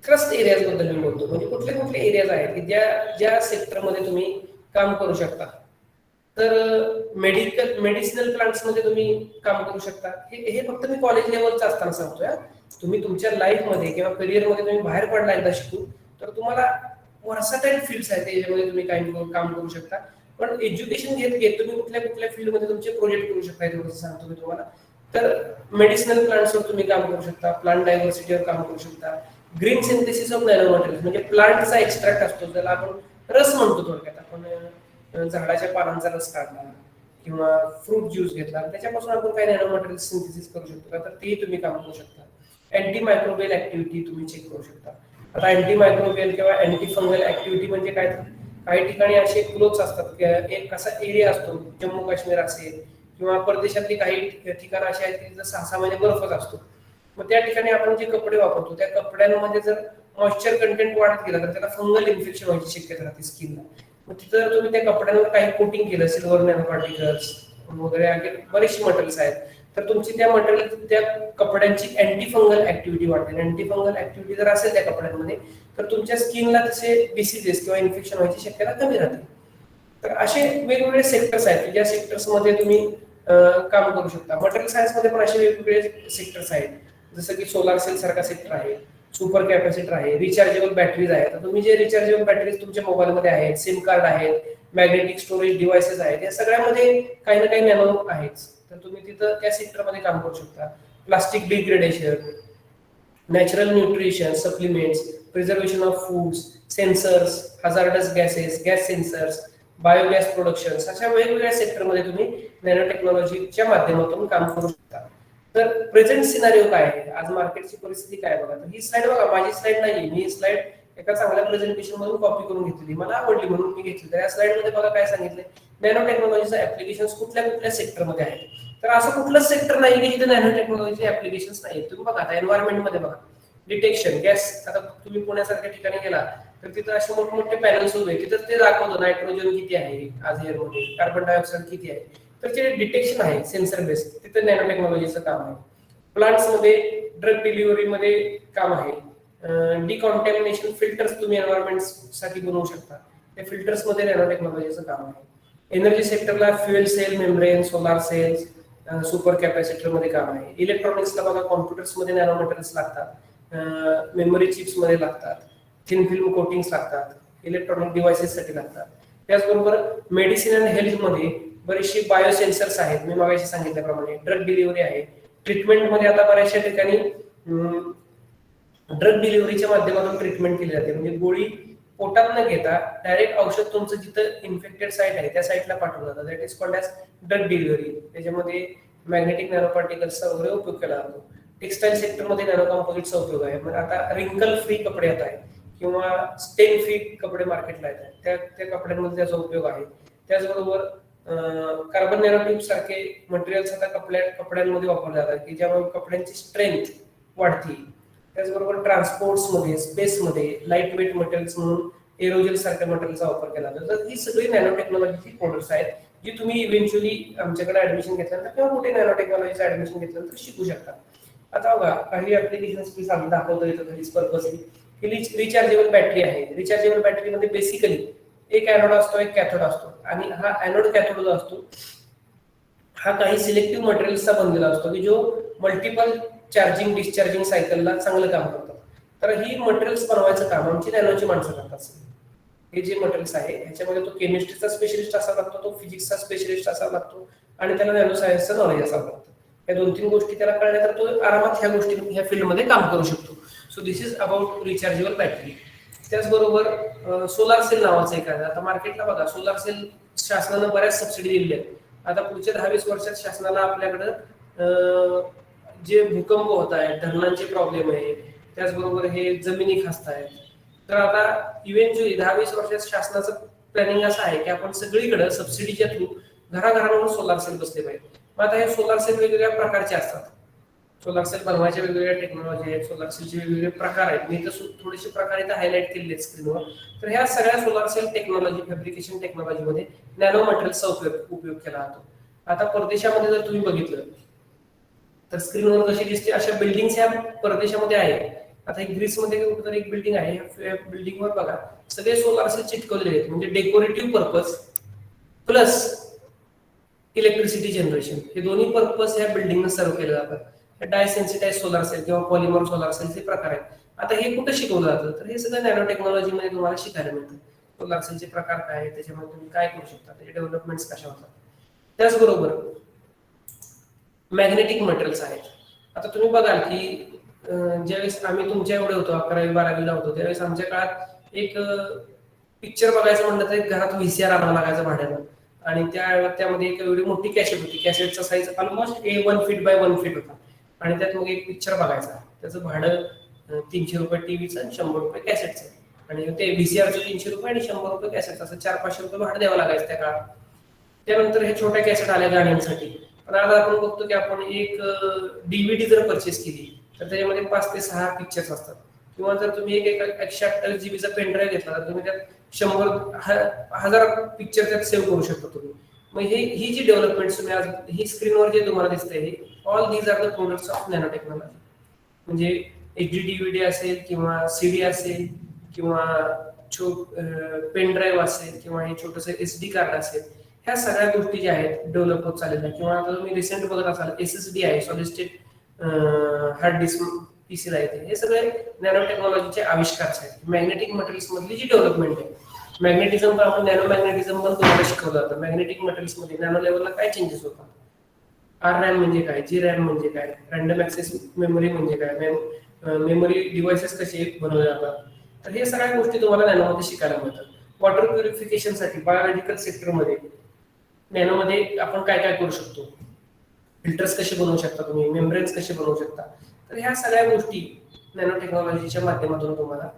ट्रस्ट एरियाज बद्दल मी बोलतो, म्हणजे कुठले कुठले एरियाज आहेत की ज्या सेक्टरमध्ये तुम्ही काम करू शकता. तर मेडिसिनल प्लांट्स मध्ये तुम्ही काम करू शकता. हे फक्त मी कॉलेज लेवलचं असताना सांगतोय. तुम्ही तुमच्या लाईफमध्ये किंवा करिअरमध्ये तुम्ही बाहेर पडला एकदा शिकून, तर तुम्हाला वर्सटाईल फील्ड्स आहेत त्याच्यामध्ये तुम्ही काम करू शकता. पण एज्युकेशन घेत तुम्ही कुठल्या फील्डमध्ये तुमचे प्रोजेक्ट करू शकता, हे सांगतो मी तुम्हाला. तर मेडिसिनल प्लांट्सवर तुम्ही काम करू शकता, प्लांट डायव्हर्सिटीवर काम करू शकता, green synthesis of nano materials म्हणजे प्लांटचा एक्स्ट्रॅक्ट असतो, ज्याला आपण रस म्हणतो थोडक्यात, आपण झाडाच्या पानांचा रस काढला किंवा फ्रूट ज्यूस घेतला त्याच्यापासून आपण काही नॅनो मटेरियल सिंथेसिस करू शकतो का, तर तेही तुम्ही काम करू शकता. अँटी मायक्रोबियल ऍक्टिव्हिटी तुम्ही चेक करू शकता. आता अँटी मायक्रोबियल किंवा अँटी फंगल ऍक्टिव्हिटी म्हणजे काय, काही ठिकाणी असे क्लोथ्स असतात की एक असा एरिया असतो, जम्मू काश्मीर असेल किंवा परदेशातली काही ठिकाणं अशी आहेत की तिथं 6-6 महिने बर्फच असतो. मग त्या ठिकाणी आपण जे कपडे वापरतो त्या कपड्यांमध्ये जर मॉइश्चर कंटेंट वाढत गेला तर त्याला फंगल इन्फेक्शन व्हायची शक्यता राहते स्किनला. मग तिथं जर तुम्ही त्या कपड्यांवर काही कोटिंग केलं, सिल्वर नॅनो पार्टिकल्स वगैरे अगदी बरेचसे मटेरियल्स आहेत, तर तुमची त्या मटेरियल त्या कपड्यांची अँटी फंगल ऍक्टिव्हिटी वाढते. अँटी फंगल ऍक्टिव्हिटी जर असेल त्या कपड्यांमध्ये तर तुमच्या स्किनला तसे डिसीजेस किंवा इन्फेक्शन व्हायची शक्यता कमी राहते. तर असे वेगवेगळे सेक्टर्स आहेत की ज्या सेक्टर्समध्ये तुम्ही काम करू शकता. मटेरियल सायन्समध्ये पण असे वेगवेगळे सेक्टर्स आहेत, जसं की सोलार सेल सारखा सेक्टर आहे, सुपर कॅपॅसिटर आहे, रिचार्जेबल बॅटरीज आहेत. तर तुम्ही जे रिचार्जेबल बॅटरीज तुमच्या मोबाईलमध्ये आहेत, सिम कार्ड आहेत, मॅग्नेटिक स्टोरेज डिव्हाइसेस आहेत, या सगळ्यामध्ये काही ना काही नॅनो आहेच. तर तुम्ही तिथं त्या सेक्टरमध्ये काम करू शकता. Plastic degradation, natural nutrition supplements, preservation of foods, sensors, hazardous gases, gas sensors, biogas production, अशा वेगवेगळ्या सेक्टरमध्ये तुम्ही नॅनो टेक्नॉलॉजीच्या माध्यमातून काम करू शकता. तर प्रेझेंट सिनारिओ काय आहे, आज मार्केटची परिस्थिती काय बघा. तर ही स्लाइड बघा, माझी स्लाइड नाही, मी स्लाइड एका चांगल्या प्रेझेंटेशन मधून कॉपी करून घेतली, मला आवडली म्हणून मी घेतली. तर या स्लाइड मध्ये बघा काय सांगितलंय, नॅनो टेक्नॉलॉजीचे ऍप्लिकेशन्स कुठल्या कुठल्या सेक्टरमध्ये आहेत. तर असं कुठलंच सेक्टर नाही की जिथे नॅनो टेक्नॉलॉजीचे ऍप्लिकेशन्स नाहीत. तुम्ही बघा आता एन्व्हायरमेंट मध्ये बघा, डिटेक्शन गॅस, आता तुम्ही पुण्यासारख्या ठिकाणी गेला तर तिथं असे मोठमोठे पॅनल्स उभे, तिथं ते दाखवतो नायट्रोजन किती आहे आज एअरमध्ये, कार्बन डायऑक्साईड किती आहे. तर जे डिटेक्शन आहे सेन्सर बेस, तिथं नॅनो टेक्नॉलॉजीचं काम आहे. प्लांट्स मध्ये ड्रग डिलिव्हरी मध्ये काम आहे. डिकॉन्टॅमिनेशन फिल्टर्स तुम्ही एन्व्हायरमेंट साठी बनवू शकता, त्या फिल्टर्स मध्ये नॅनो टेक्नॉलॉजीचं काम आहे. एनर्जी सेक्टरला fuel cell, membrane, solar cells, super capacitor मध्ये काम आहे. इलेक्ट्रॉनिक्सला बघा, कॉम्प्युटर्स मध्ये नॅनो मटेरियल्स लागतात, मेमरी चिप्स मध्ये लागतात, थिन फिल्म कोटिंग्स लागतात, इलेक्ट्रॉनिक डिव्हाइसेस साठी लागतात. त्याचबरोबर मेडिसिन अँड हेल्थ मध्ये बरेचसे बायोसेन्सर्स आहेत, मी मागाशी सांगितल्याप्रमाणे. ड्रग डिलिव्हरी आहे, ट्रीटमेंट मध्ये आता बऱ्याचशा ठिकाणी ड्रग डिलिव्हरीच्या माध्यमातून ट्रीटमेंट केली जाते. म्हणजे गोळी पोटात न घेता डायरेक्ट औषध तुमचं जिथं इन्फेक्टेड साईट आहे त्या साईटला पाठवलं जातं. That is called as drug delivery. त्याच्यामध्ये मॅग्नेटिक नॅनो पार्टिकल्सचा वगैरे उपयोग केला जातो. टेक्सटाईल सेक्टरमध्ये नॅनो कॉम्पोजिटचा उपयोग आहे. म्हणजे आता रिंकल फ्री कपडे येत आहेत किंवा स्टेन फ्री कपडे मार्केटला येत आहेत, त्या कपड्यांमध्ये त्याचा उपयोग आहे. त्याचबरोबर कार्बन नॅनोट्यूब सारखे मटेरियल्स आता कपड्यांमध्ये वापरले जातात की ज्यामुळे कपड्यांची स्ट्रेंथ वाढते. त्याचबरोबर ट्रान्सपोर्ट्समध्ये, स्पेसमध्ये लाईट वेट मटेरियल्स म्हणून एरोजेल सारख्या मटेरियलचा वापर केला जातो. तर ही सगळी नॅनो टेक्नॉलॉजीची प्रोडक्ट्स आहेत जी तुम्ही इव्हेंच्युअली आमच्याकडे ऍडमिशन घेतल्यानंतर किंवा कुठे नॅनो टेक्नॉलॉजीचं ऍडमिशन घेतल्यानंतर शिकू शकता. आता बघा, काही ऍप्लिकेशन्स मी सांगितलं दाखवतो येतं पर्पजली की रिचार्जेबल बॅटरी आहे. रिचार्जेबल बॅटरीमध्ये बेसिकली एक ॲनोड असतो, एक कॅथोड असतो, आणि हा ॲनोड कॅथोड जो असतो हा काही सिलेक्टिव्ह मटेरियल्सचा बनलेला असतो की जो मल्टिपल चार्जिंग डिस्चार्जिंग सायकलला चांगलं काम करतात. तर ही मटेरियल्स बनवायचं काम आमची नॅनोची माणसं करतात. हे जे मटेरियल्स आहे ह्याच्यामध्ये तो केमिस्ट्रीचा स्पेशलिस्ट असावा लागतो, तो फिजिक्सचा स्पेशलिस्ट असावा लागतो, आणि त्याला नॅनो सायन्सचं नॉलेज असावं लागतं. या 2-3 गोष्टी त्याला कळल्या तर तो आरामात ह्या गोष्टी ह्या फील्डमध्ये काम करू शकतो. So this is about rechargeable battery. त्याचबरोबर सोलार सेल नावाचं एक आहे. आता मार्केटला बघा, सोलार सेल शासनानं बऱ्याच सबसिडी दिलेल्या आहेत. आता पुढच्या 10-20 वर्षात शासनाला आपल्याकडं जे भूकंप होत आहेत, धरणांचे प्रॉब्लेम आहे, त्याचबरोबर हे जमिनी खास्त आहेत. तर आता इव्हेंच्युअली 10-20 वर्षात शासनाचं प्लॅनिंग असं आहे की आपण सगळीकडे सबसिडीच्या थ्रू घराघरांवर सोलार सेल बसले पाहिजे. मग आता हे सोलार सेल वेगवेगळ्या प्रकारचे असतात. सोलार सेल बनवायच्या वेगवेगळ्या टेक्नॉलॉजी आहेत, सोलार सेलचे वेगवेगळे प्रकार आहेत. मी तर थोडेसे प्रकार इथे हायलाइट केलेले आहेत स्क्रीनवर. तर ह्या सगळ्या सोलार सेल टेक्नॉलॉजी, फॅब्रिकेशन टेक्नॉलॉजीमध्ये नॅनो मटेरियलचा उपयोग केला जातो. आता परदेशामध्ये जर तुम्ही बघितलं तर स्क्रीनवर जशी दिसते अशा बिल्डिंग्स ह्या परदेशामध्ये आहेत. आता एक ग्रीसमध्ये कुठेतरी एक बिल्डिंग आहे, या बिल्डिंगवर बघा सगळे सोलार सेल चिटकवलेले आहेत. म्हणजे decorative purpose plus electricity generation, हे दोन्ही पर्पज ह्या बिल्डिंगला सर्व केले जातात. डायसेन्सिटाइज सोलार सेल किंवा पॉलिमर सोलार सेलचे प्रकार आहेत. आता हे कुठे शिकवलं जातं, तर हे सगळं नॅनो टेक्नॉलॉजीमध्ये तुम्हाला शिकायला मिळतं. सोलार सेलचे प्रकार काय आहेत, त्याच्यामध्ये तुम्ही काय करू शकता, त्याचे डेव्हलपमेंट्स कशा होतात. त्याचबरोबर मॅग्नेटिक मटेरियल्स आहेत. आता तुम्ही बघाल की ज्यावेळेस आम्ही तुमच्या एवढे होतो, 11वी-12वीला होतो, त्यावेळेस आमच्या काळात एक पिक्चर बघायचं म्हणलं तर एक घरात व्हीसीआर आणावं लागायचं भाड्यानं. आणि त्यामध्ये एक एवढी मोठी कॅसेट होती. कॅसेटचा size almost 1 feet by 1 feet होता आणि त्यात मग एक पिक्चर बघायचा. त्याचं भाडं 300 रुपये टीव्हीचं आणि 100 रुपये कॅसेटचं, आणि ते व्हीसीआरचं 300 रुपये आणि 100 रुपये कॅसेट, असं 400-500 रुपये भाडं द्यावं लागायचं त्या काळात. त्यानंतर हे छोट्या कॅसेट आल्या गाण्यांसाठी. पण आता आपण बघतो की आपण एक डीव्हीडी जर परचेस केली तर त्याच्यामध्ये 5 ते 6 पिक्चर्स असतात, किंवा जर तुम्ही एक 128 जीबीचा पेन ड्राईव्ह घेतला तर तुम्ही त्यात 100,000 पिक्चर त्यात सेव्ह करू शकता तुम्ही. मग ही जी डेव्हलपमेंट तुम्ही आज ही स्क्रीनवर जे तुम्हाला दिसतंय, हे all these are the products of nano technology. म्हणजे एचडी डीव्हीडी असेल किंवा सीडी असेल किंवा पेन ड्राईव्ह असेल किंवा हे छोटंसं एसडी कार्ड असेल, ह्या सगळ्या गोष्टी ज्या आहेत डेव्हलप होत चाललेल्या. किंवा आता तुम्ही रिसेंट बघत असाल एसएसडी आहे, सॉलिड स्टेट हार्ड डिस्क पीसीला येते. हे सगळे नॅनो टेक्नॉलॉजीचे आविष्कार आहेत. मॅग्नेटिक मटेरियल्स मधली जी डेव्हलपमेंट आहे, मॅग्नेटिझम आपण नॅनो मॅग्नेटिझम पण तुम्हाला शिकवलं जातं. मॅग्नेटिक मटेरियल्स मध्ये नॅनो लेवलला काय चेंजेस होतात, आर रॅम म्हणजे काय, जी रॅम म्हणजे काय, रॅन्डम ऍक्सेस मेमरी म्हणजे काय, मेमरी डिव्हाइसेस कसे बनवले जातात. तर हे सगळ्या गोष्टी तुम्हाला नॅनोमध्ये शिकायला मिळतात. वॉटर प्युरिफिकेशनसाठी बायोलॉजिकल सेक्टरमध्ये नॅनोमध्ये आपण काय काय करू शकतो, फिल्टर्स कसे बनवू शकता तुम्ही, मेम्ब्रेन्स कसे बनवू शकता. तर ह्या सगळ्या गोष्टी नॅनो टेक्नॉलॉजीच्या माध्यमातून तुम्हाला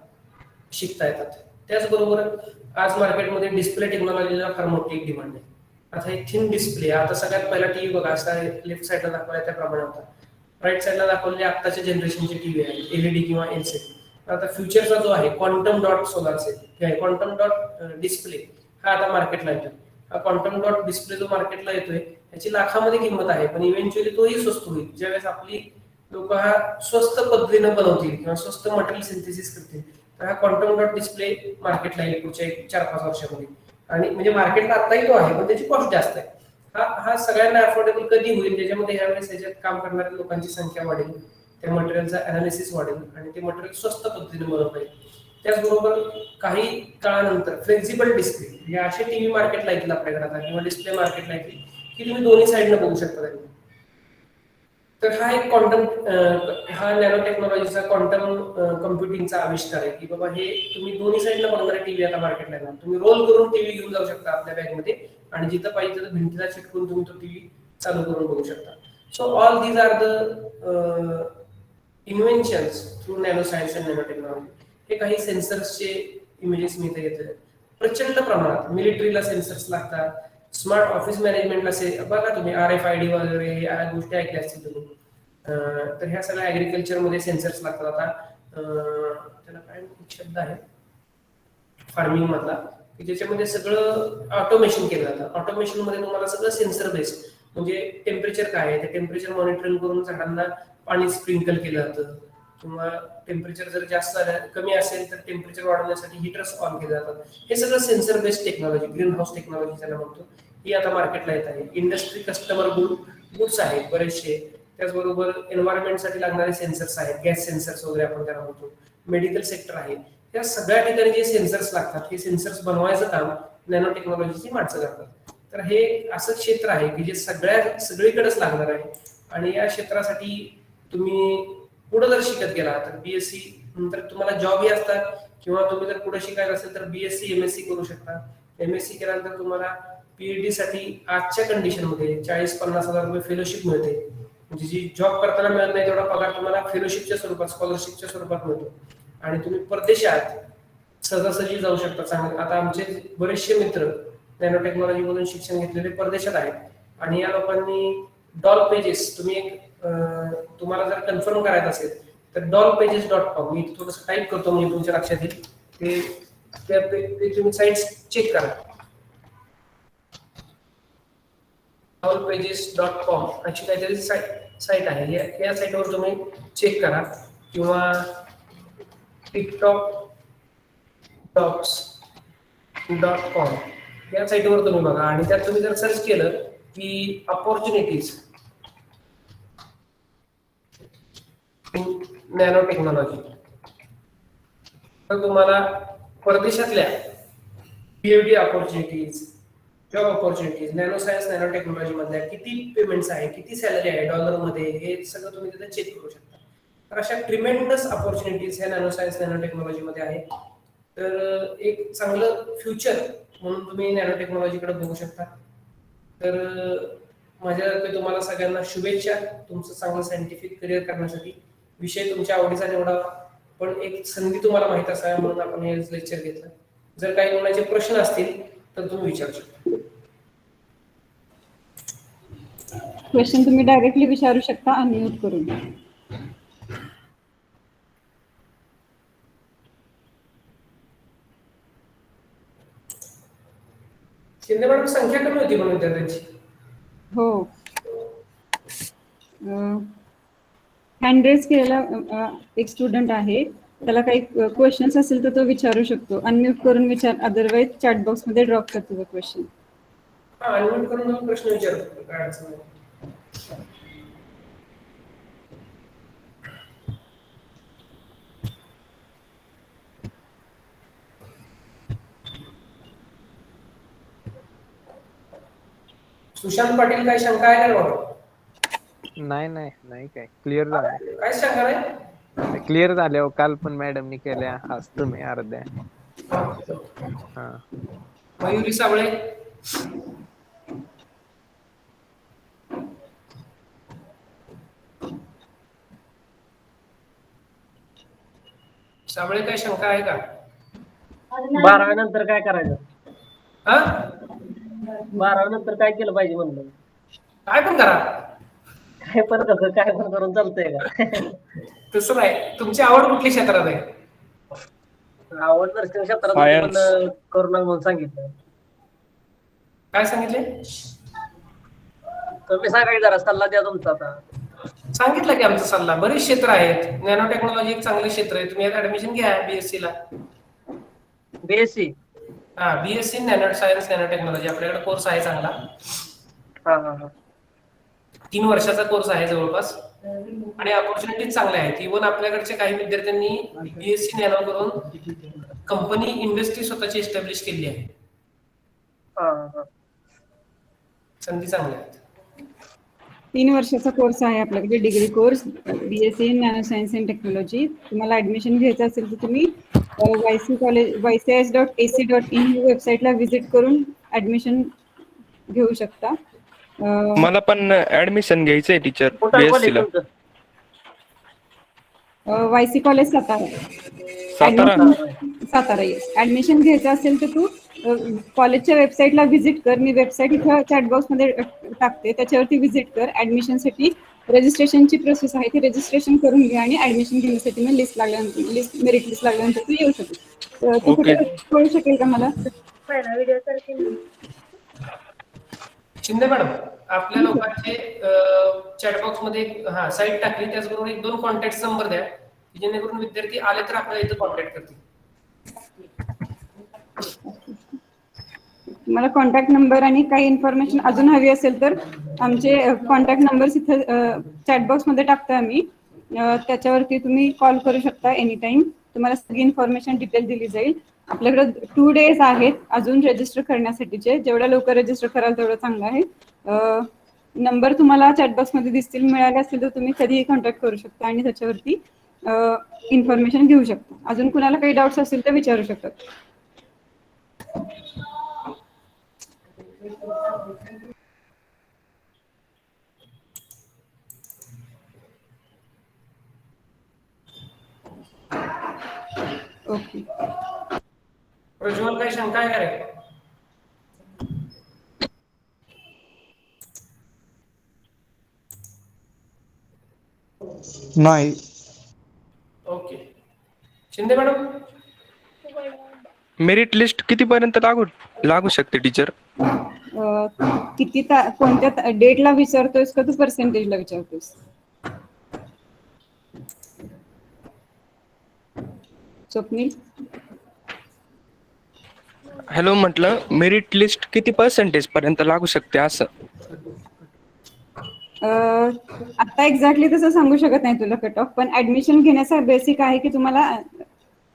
शिकता येतात. त्याचबरोबर आज मार्केटमध्ये डिस्प्ले टेक्नॉलॉजीला फार मोठी एक डिमांड आहे. आता एक थिन डिस्प्ले, आता सगळ्यात पहिला टीव्ही बघा असा लेफ्ट साईडला दाखवला त्याप्रमाणे होता. राईट साईडला दाखवलेले आत्ताच्या जनरेशनचे टीव्ही आहेत, एलईडी किंवा एलसीडी. आता फ्युचरचा जो आहे quantum dot solar cell, quantum dot display हा आता मार्केटला येतोय. हा क्वांटम डॉट डिस्प्ले जो मार्केटला येतोय याची लाखामध्ये किंमत आहे, पण इव्हेंच्युअली तोही स्वस्त होईल ज्यावेळेस आपली लोक हा स्वस्त पद्धतीने बनवतील किंवा स्वस्त मटेरियल सिंथेसिस करतील. तर हा क्वांटम डॉट डिस्प्ले मार्केटला येईल पुढच्या 4-5 वर्षामध्ये. आणि म्हणजे मार्केटला आताही तो आहे, पण त्याची कॉस्ट जास्त आहे. हा सगळ्यांना अफोर्डेबल कधी होईल, त्याच्यामध्ये यावेळेस याच्यात काम करणाऱ्या लोकांची संख्या वाढेल, त्या मटेरियलचा अनालिसिस वाढेल आणि ते मटेरियल स्वस्त पद्धतीने बनवता येईल. त्याचबरोबर काही काळानंतर फ्लेक्झिबल डिस्प्ले, म्हणजे असे टीव्ही मार्केटला येतील आपल्याकडे आता, किंवा डिस्प्ले मार्केटला येतील की तुम्ही दोन्ही साईडनं बघू शकता त्यांनी. तर हा एक क्वांटम हा नॅनो टेक्नॉलॉजीचा क्वांटम कम्प्युटिंगचा आविष्कार आहे की बाबा हे तुम्ही दोन्ही साईडला बघणारे टीव्ही आता मार्केटला येणार. तुम्ही रोल करून टीव्ही घेऊन जाऊ शकता आपल्या बॅगमध्ये आणि जिथं पाहिजे तिथं भिंतीला चिटकून तुम्ही तो टीव्ही चालू करून बघू शकता. So all these are the inventions through nano science and nano technology. हे काही सेन्सर्सचे इमेजेस मी इथे घेतोय. प्रचंड प्रमाणात मिलिटरीला सेन्सर्स लागतात, स्मार्ट ऑफिस मॅनेजमेंटला बघा तुम्ही RFID वगैरे या गोष्टी ऐकल्या असतील तुम्ही. तर ह्या सगळ्या ऍग्रिकल्चर मध्ये सेन्सर्स लागतात. आता त्याला काय शब्द आहे फार्मिंग मधला की ज्याच्यामध्ये सगळं ऑटोमेशन केलं जातं. ऑटोमेशन मध्ये तुम्हाला सगळं सेन्सर बेस्ड, म्हणजे टेम्परेचर काय आहे ते टेम्परेचर मॉनिटरिंग करून झाडांना पाणी स्प्रिंकल केलं जातं, किंवा टेम्परेचर जर जास्त कमी असेल तर टेम्परेचर वाढवण्यासाठी हीटर्स ऑन केले जातात. हे सगळं sensor based technology, green house technology त्याला म्हणतो, ही आता मार्केटला येत आहे. इंडस्ट्री कस्टमर गुड्स आहेत बरेचसे. त्याचबरोबर एन्व्हायरमेंटसाठी लागणारे सेन्सर्स आहेत, गॅस सेन्सर्स वगैरे आपण त्याला म्हणतो. मेडिकल सेक्टर आहे. या सगळ्या ठिकाणी जे सेन्सर्स लागतात हे सेन्सर्स बनवायचं काम नॅनो टेक्नॉलॉजीची माणसं करतात. तर हे असं क्षेत्र आहे की जे सगळीकडेच लागणार आहे. आणि या क्षेत्रासाठी तुम्ही पुढे जर शिकत गेला तर BSc नंतर तुम्हाला जॉबही असतात, किंवा तुम्ही जर पुढे शिकायचं असेल तर BSc MSc करू शकता. MSc केल्यानंतर तुम्हाला PhD साठी आजच्या कंडिशनमध्ये 40-50 हजार रुपये फेलोशिप मिळते. म्हणजे जी जॉब करताना मिळत नाही तेवढा पगार तुम्हाला फेलोशिपच्या स्वरूपात, स्कॉलरशिपच्या स्वरूपात मिळतो. आणि तुम्ही परदेशात सहजासहजी जाऊ शकता. चांगले आता आमचे बरेचसे मित्र नॅनो टेक्नॉलॉजी मधून शिक्षण घेतलेले परदेशात आहेत. आणि या लोकांनी डॉल पेजेस, तुम्ही एक तुम्हाला जर कन्फर्म करायचं असेल तर dollpages.com, मी थोडंसं टाईप करतो म्हणजे तुमच्या लक्षात येईल. ते तुम्ही साईट चेक करा. dollpages.com अशी काहीतरी साईट आहे. या साईटवर तुम्ही चेक करा, किंवा tiktokdocs.com या साईटवर तुम्ही बघा. आणि त्यात तुम्ही जर सर्च केलं की अपॉर्च्युनिटीज नॅनो टेक्नॉलॉजी, तर तुम्हाला परदेशातल्या PhD opportunities, job opportunities, nano science nano technology मधल्या किती पेमेंट्स आहे, किती सॅलरी आहे डॉलरमध्ये, हे सगळं तुम्ही तिथे चेक करू शकता. तर अशा ट्रिमेंडस अपॉर्च्युनिटीज ह्या नॅनो सायन्स नॅनो टेक्नॉलॉजी मध्ये आहे. तर एक चांगलं फ्युचर म्हणून तुम्ही नॅनो टेक्नॉलॉजीकडे बघू शकता. तर माझ्यातर्फे तुम्हाला सगळ्यांना शुभेच्छा तुमचं चांगलं सायंटिफिक करिअर करण्यासाठी. विषय तुमच्या आवडीचा निवडावा, पण एक संधी तुम्हाला माहित असावी म्हणून आपण हे लेक्चर घेतलं. जर काही कोणाचे प्रश्न असतील तर तुम्ही विचारू शकता. क्वेश्चन तुम्ही डायरेक्टली विचारू शकता अनम्यूट करून. शिंदे मॅडम, संख्या कमी होती पण विद्यार्थ्यांची. हो. हँड रेज केलेला एक स्टुडंट आहे, त्याला काही क्वेश्चन्स असेल तर तो विचारू शकतो. अनम्यूट करून विचार, अदरवाईज चॅट बॉक्स मध्ये ड्रॉप कर तुझा क्वेश्चन. हा, अनम्यूट करून तुम्ही प्रश्न विचारू शकता, काय अडचण नाही. सुशांत पाटील, काही शंका आहे का बाबा? नाही काय क्लिअर झालं. काय शंका नाही? क्लिअर झाल्यावर काल पण मॅडमनी केल्या, आज तुम्ही अर्ध्या. हा. मयुरी साबळे, साबळे, काही शंका आहे का? 12वी नंतर काय करायचं? हा, 12वी नंतर काय केलं पाहिजे म्हणलं? काय पण करा. काय पण कसं काय पण करून चालतंय का? तसं नाही, तुमची आवड कुठल्या क्षेत्रात आहे? आवड नर्सिंग क्षेत्रात होती, पण करू नका म्हणून सांगितलं. काय सांगितले? तुम्ही सांगा जरा, सल्ला द्या तुमचा आता. सांगितलं की आमचा सल्ला. बरेच क्षेत्र आहेत. नॅनो टेक्नॉलॉजी एक चांगलं क्षेत्र आहे. तुम्ही यात ऍडमिशन घ्या बीएससी ला. बीएससी. हा, BSc nano science nano technology आपल्याकडे कोर्स आहे चांगला. हा. 3 वर्षाचा कोर्स आहे जवळपास, आणि अपॉर्च्युनिटीज चांगल्या आहेत. इव्हन आपल्याकडच्या काही विद्यार्थ्यांनी बीएससी नॅनो करून कंपनी इंडस्ट्री स्वतःची एस्टॅब्लिश केली आहे. संधी चांगल्या आहेत. 3 वर्षाचा कोर्स आहे आपल्याकडे, degree course BSc in nano science and technology. तुम्हाला ऍडमिशन घ्यायचं असेल तर तुम्ही ycs.ac.in ही वेबसाईटला व्हिजिट करून ऍडमिशन घेऊ शकता. मला पण ऍडमिशन घ्यायचंय टीचर कुठं बीएससी ला. कॉलेज तुमचं? YC college Satara. Satara. Yes. Admission घ्यायचं असेल तर तू कॉलेजच्या वेबसाईटला व्हिजिट कर. मी वेबसाईट इथं चॅटबॉक्स मध्ये टाकते, त्याच्यावरती व्हिजिट कर. ऍडमिशनसाठी रजिस्ट्रेशनची प्रोसेस आहे, ती रजिस्ट्रेशन करून घे आणि ऍडमिशन घेण्यासाठी मी मेरिट लिस्ट लागल्यानंतर तू येऊ शकतो. तू कुठे कळू शकेल का मला? शिंदे मॅडम, आपल्या लोकांचे चॅटबॉक्स मध्ये हा साईट टाकली, त्याचबरोबर 1-2 कॉन्टॅक्ट नंबर द्या, जेणेकरून विद्यार्थी आले तर आपल्याला इथं कॉन्टॅक्ट करतील. मला कॉन्टॅक्ट नंबर आणि काही इन्फॉर्मेशन अजून हवी असेल तर आमचे कॉन्टॅक्ट नंबर्स इथं चॅटबॉक्स मध्ये टाकतो आम्ही, त्याच्यावरती तुम्ही कॉल करू शकता एनी टाइम. तुम्हाला सगळी इन्फॉर्मेशन डिटेल दिली जाईल. आपल्याकडे 2 days आहेत अजून रजिस्टर करण्यासाठीचे. जेवढ्या लवकर रजिस्टर कराल तेवढं चांगलं आहे. नंबर तुम्हाला चॅटबॉक्स मध्ये दिसतील, मिळाले असतील तर तुम्ही कधीही कॉन्टॅक्ट करू शकता आणि त्याच्यावरती इन्फॉर्मेशन घेऊ शकता. अजून कुणाला काही डाऊट्स असतील तर विचारू शकता. ओके. प्रज्वल, काही शंका आहे का रे? नाही. Okay. Shinde madam, merit list कितीपर्यंत लागू शकते टीचर? किती कोणत्या डेटला विचारतोयस का तू पर्सेंटेजला विचारतोयस? स्वप्नील, हॅलो, म्हटलं मेरिट लिस्ट किती पर्सेंटेज पर्यंत लागू शकते असं? आता एक्झॅक्टली तसं सांगू शकत नाही तुला कट ऑफ, पण ऍडमिशन घेण्याचा बेसिक आहे की तुम्हाला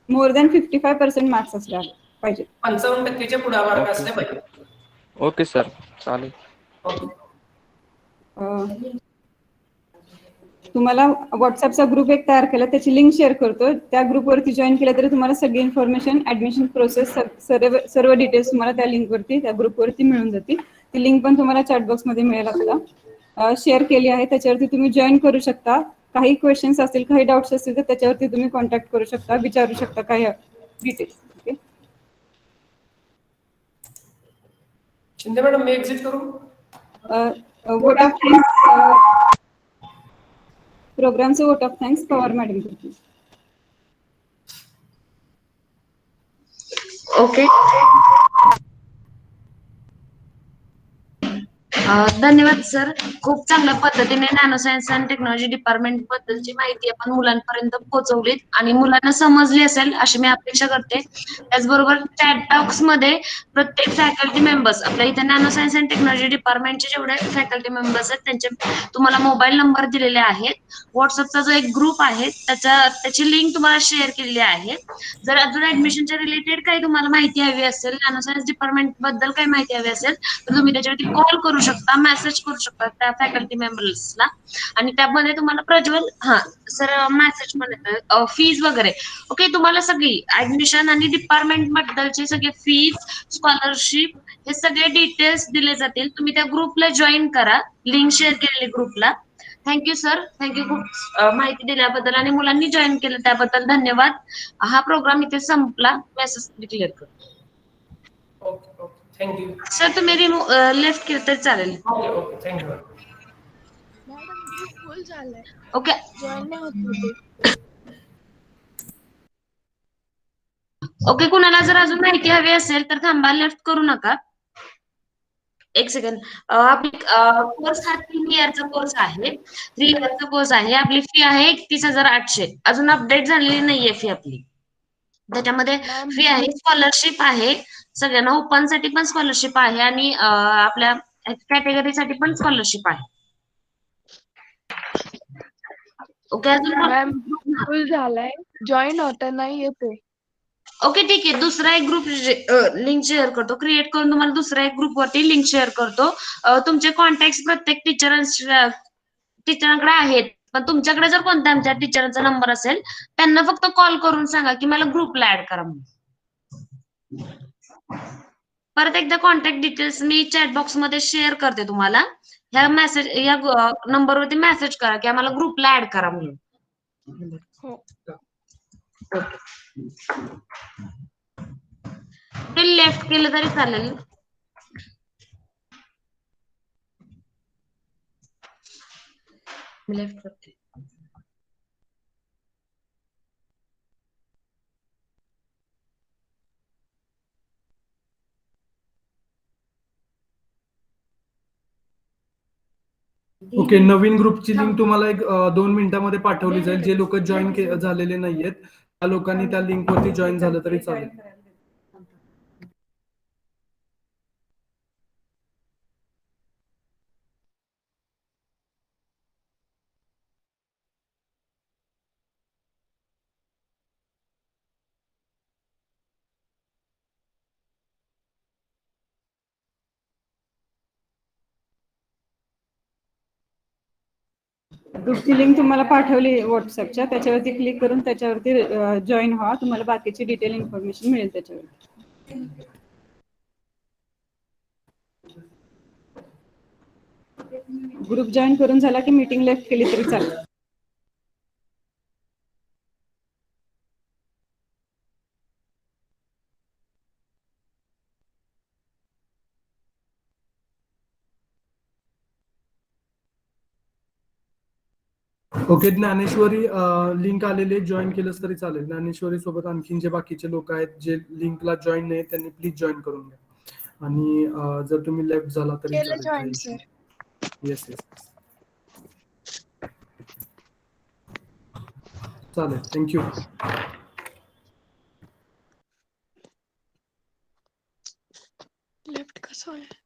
मोर दॅन 55% मार्क्स असले पाहिजे. 55% पुढे मार्क असले पाहिजे. ओके सर, चालेल. तुम्हाला व्हॉट्सअपचा ग्रुप एक तयार केला, त्याची लिंक शेअर करतो. त्या ग्रुपवरती जॉईन केलं तरी तुम्हाला सगळी इन्फॉर्मेशन, ऍडमिशन प्रोसेस, सर्व डिटेल्स तुम्हाला त्या लिंकवरती, त्या ग्रुपवरती मिळून जातील. ती लिंक पण तुम्हाला चॅटबॉक्स मध्ये मिळेल आपला. शेअर केली आहे, त्याच्यावरती तुम्ही जॉईन करू शकता. काही क्वेश्चन्स असतील, काही डाऊट्स असतील तर त्याच्यावरती तुम्ही कॉन्टॅक्ट करू शकता, विचारू शकता काही डिटेल्स. ओके. शिंदे मॅडम मी एक्झिट करू? वोट ऑफ थँक्स, प्रोग्रामचं vote of thanks Pawar madam करतील. ओके. धन्यवाद सर. खूप चांगल्या पद्धतीने nano science and technology department बद्दलची माहिती आपण मुलांपर्यंत पोहोचवलीत आणि मुलांना समजली असेल अशी मी अपेक्षा करते. त्याचबरोबर चॅट बॉक्स मध्ये प्रत्येक फॅकल्टी मेंबर्स आपल्या इथे नॅनो सायन्स अँड टेक्नॉलॉजी डिपार्टमेंटचे जेवढे फॅकल्टी मेंबर्स आहेत त्यांचे तुम्हाला मोबाईल नंबर दिलेले आहेत. व्हॉट्सअपचा जो एक ग्रुप आहे त्याची लिंक तुम्हाला शेअर केलेली आहे. जर अजून ऍडमिशनच्या रिलेटेड काही तुम्हाला माहिती हवी असेल, नॅनो सायन्स डिपार्टमेंट बद्दल काही माहिती हवी असेल तर तुम्ही त्याच्यावरती कॉल करू शकता, मेसेज करू शकता त्या फॅकल्टी मेंबर्सला. आणि त्यामध्ये तुम्हाला प्रज्वल सर मेसेज पण येतं फीज वगैरे. ओके, तुम्हाला सगळी ऍडमिशन आणि डिपार्टमेंट बद्दलचे सगळे फीज, स्कॉलरशिप हे सगळे डिटेल्स दिले जातील. तुम्ही त्या ग्रुपला जॉईन करा, लिंक शेअर केलेली ग्रुपला. थँक्यू सर, थँक्यू खूप माहिती दिल्याबद्दल आणि मुलांनी जॉईन केलं त्याबद्दल धन्यवाद. हा प्रोग्राम इथे संपला. मेसेज क्लिअर कर. Okay okay, thank you. सर तुम्ही लेफ्ट केलं तरी चालेल. Okay okay, thank you. मॅडम फुल झालंय, ओके. जॉईन नाही होत होते. ओके, कुणाला जर अजून माहिती हवी असेल तर थांबा, लेफ्ट करू नका. एक सेकंड. आपली कोर्स हा 3 इयरचा कोर्स आहे. 3 इयरचा कोर्स आहे. आपली फी आहे 31,800. अजून अपडेट झालेली नाहीये फी आपली. त्याच्यामध्ये फी आहे, स्कॉलरशिप आहे, सगळ्यांना ओपन साठी पण स्कॉलरशिप आहे आणि आपल्या कॅटेगरीसाठी पण स्कॉलरशिप आहे. ओके, अजून मॅम फुल झालाय, जॉईन होता नाही येते. ओके ठीक आहे. दुसरा एक ग्रुप लिंक शेअर करतो, क्रिएट करून तुम्हाला दुसऱ्या एक ग्रुप वरती लिंक शेअर करतो. तुमचे कॉन्टॅक्ट प्रत्येक टीचरांकडे आहेत, पण तुमच्याकडे जर कोणत्या आमच्या टीचरांचा नंबर असेल त्यांना फक्त कॉल करून सांगा की मला ग्रुपला ऍड करा म्हणून. परत एकदा कॉन्टॅक्ट डिटेल्स मी चॅट बॉक्स मध्ये शेअर करते तुम्हाला. ह्या नंबरवरती मेसेज करा की आम्हाला ग्रुपला ऍड करा म्हणून. हो. ते लेफ्ट केलं तरी चालेल. लेफ्ट करते. ओके, नवीन ग्रुपची लिंक तुम्हाला एक 2 मिनिटांमध्ये पाठवली जाईल. जे लोक जॉईन झालेले नाहीयेत त्या लोकांनी त्या लिंक वरती जॉईन झालं तरी चालेल. ग्रुपची लिंक तुम्हाला पाठवली व्हॉट्सअपच्या, त्याच्यावरती क्लिक करून त्याच्यावरती जॉईन व्हा. तुम्हाला बाकीची डिटेल इन्फॉर्मेशन मिळेल त्याच्यावरती. ग्रुप जॉईन करून झाला की मीटिंग लेफ्ट केली तरी चालेल. ओके, ज्ञानेश्वरी लिंक आलेले जॉईन केलंच तरी चालेल. ज्ञानेश्वरी सोबत आणखीन जे बाकीचे लोक आहेत जे लिंकला जॉईन नाही त्यांनी प्लीज जॉईन करून घ्या. आणि जर तुम्ही लेफ्ट झाला तरी केलं जॉईन सर. येस येस चालेल. थँक्यू. लेफ्ट कसं आहे?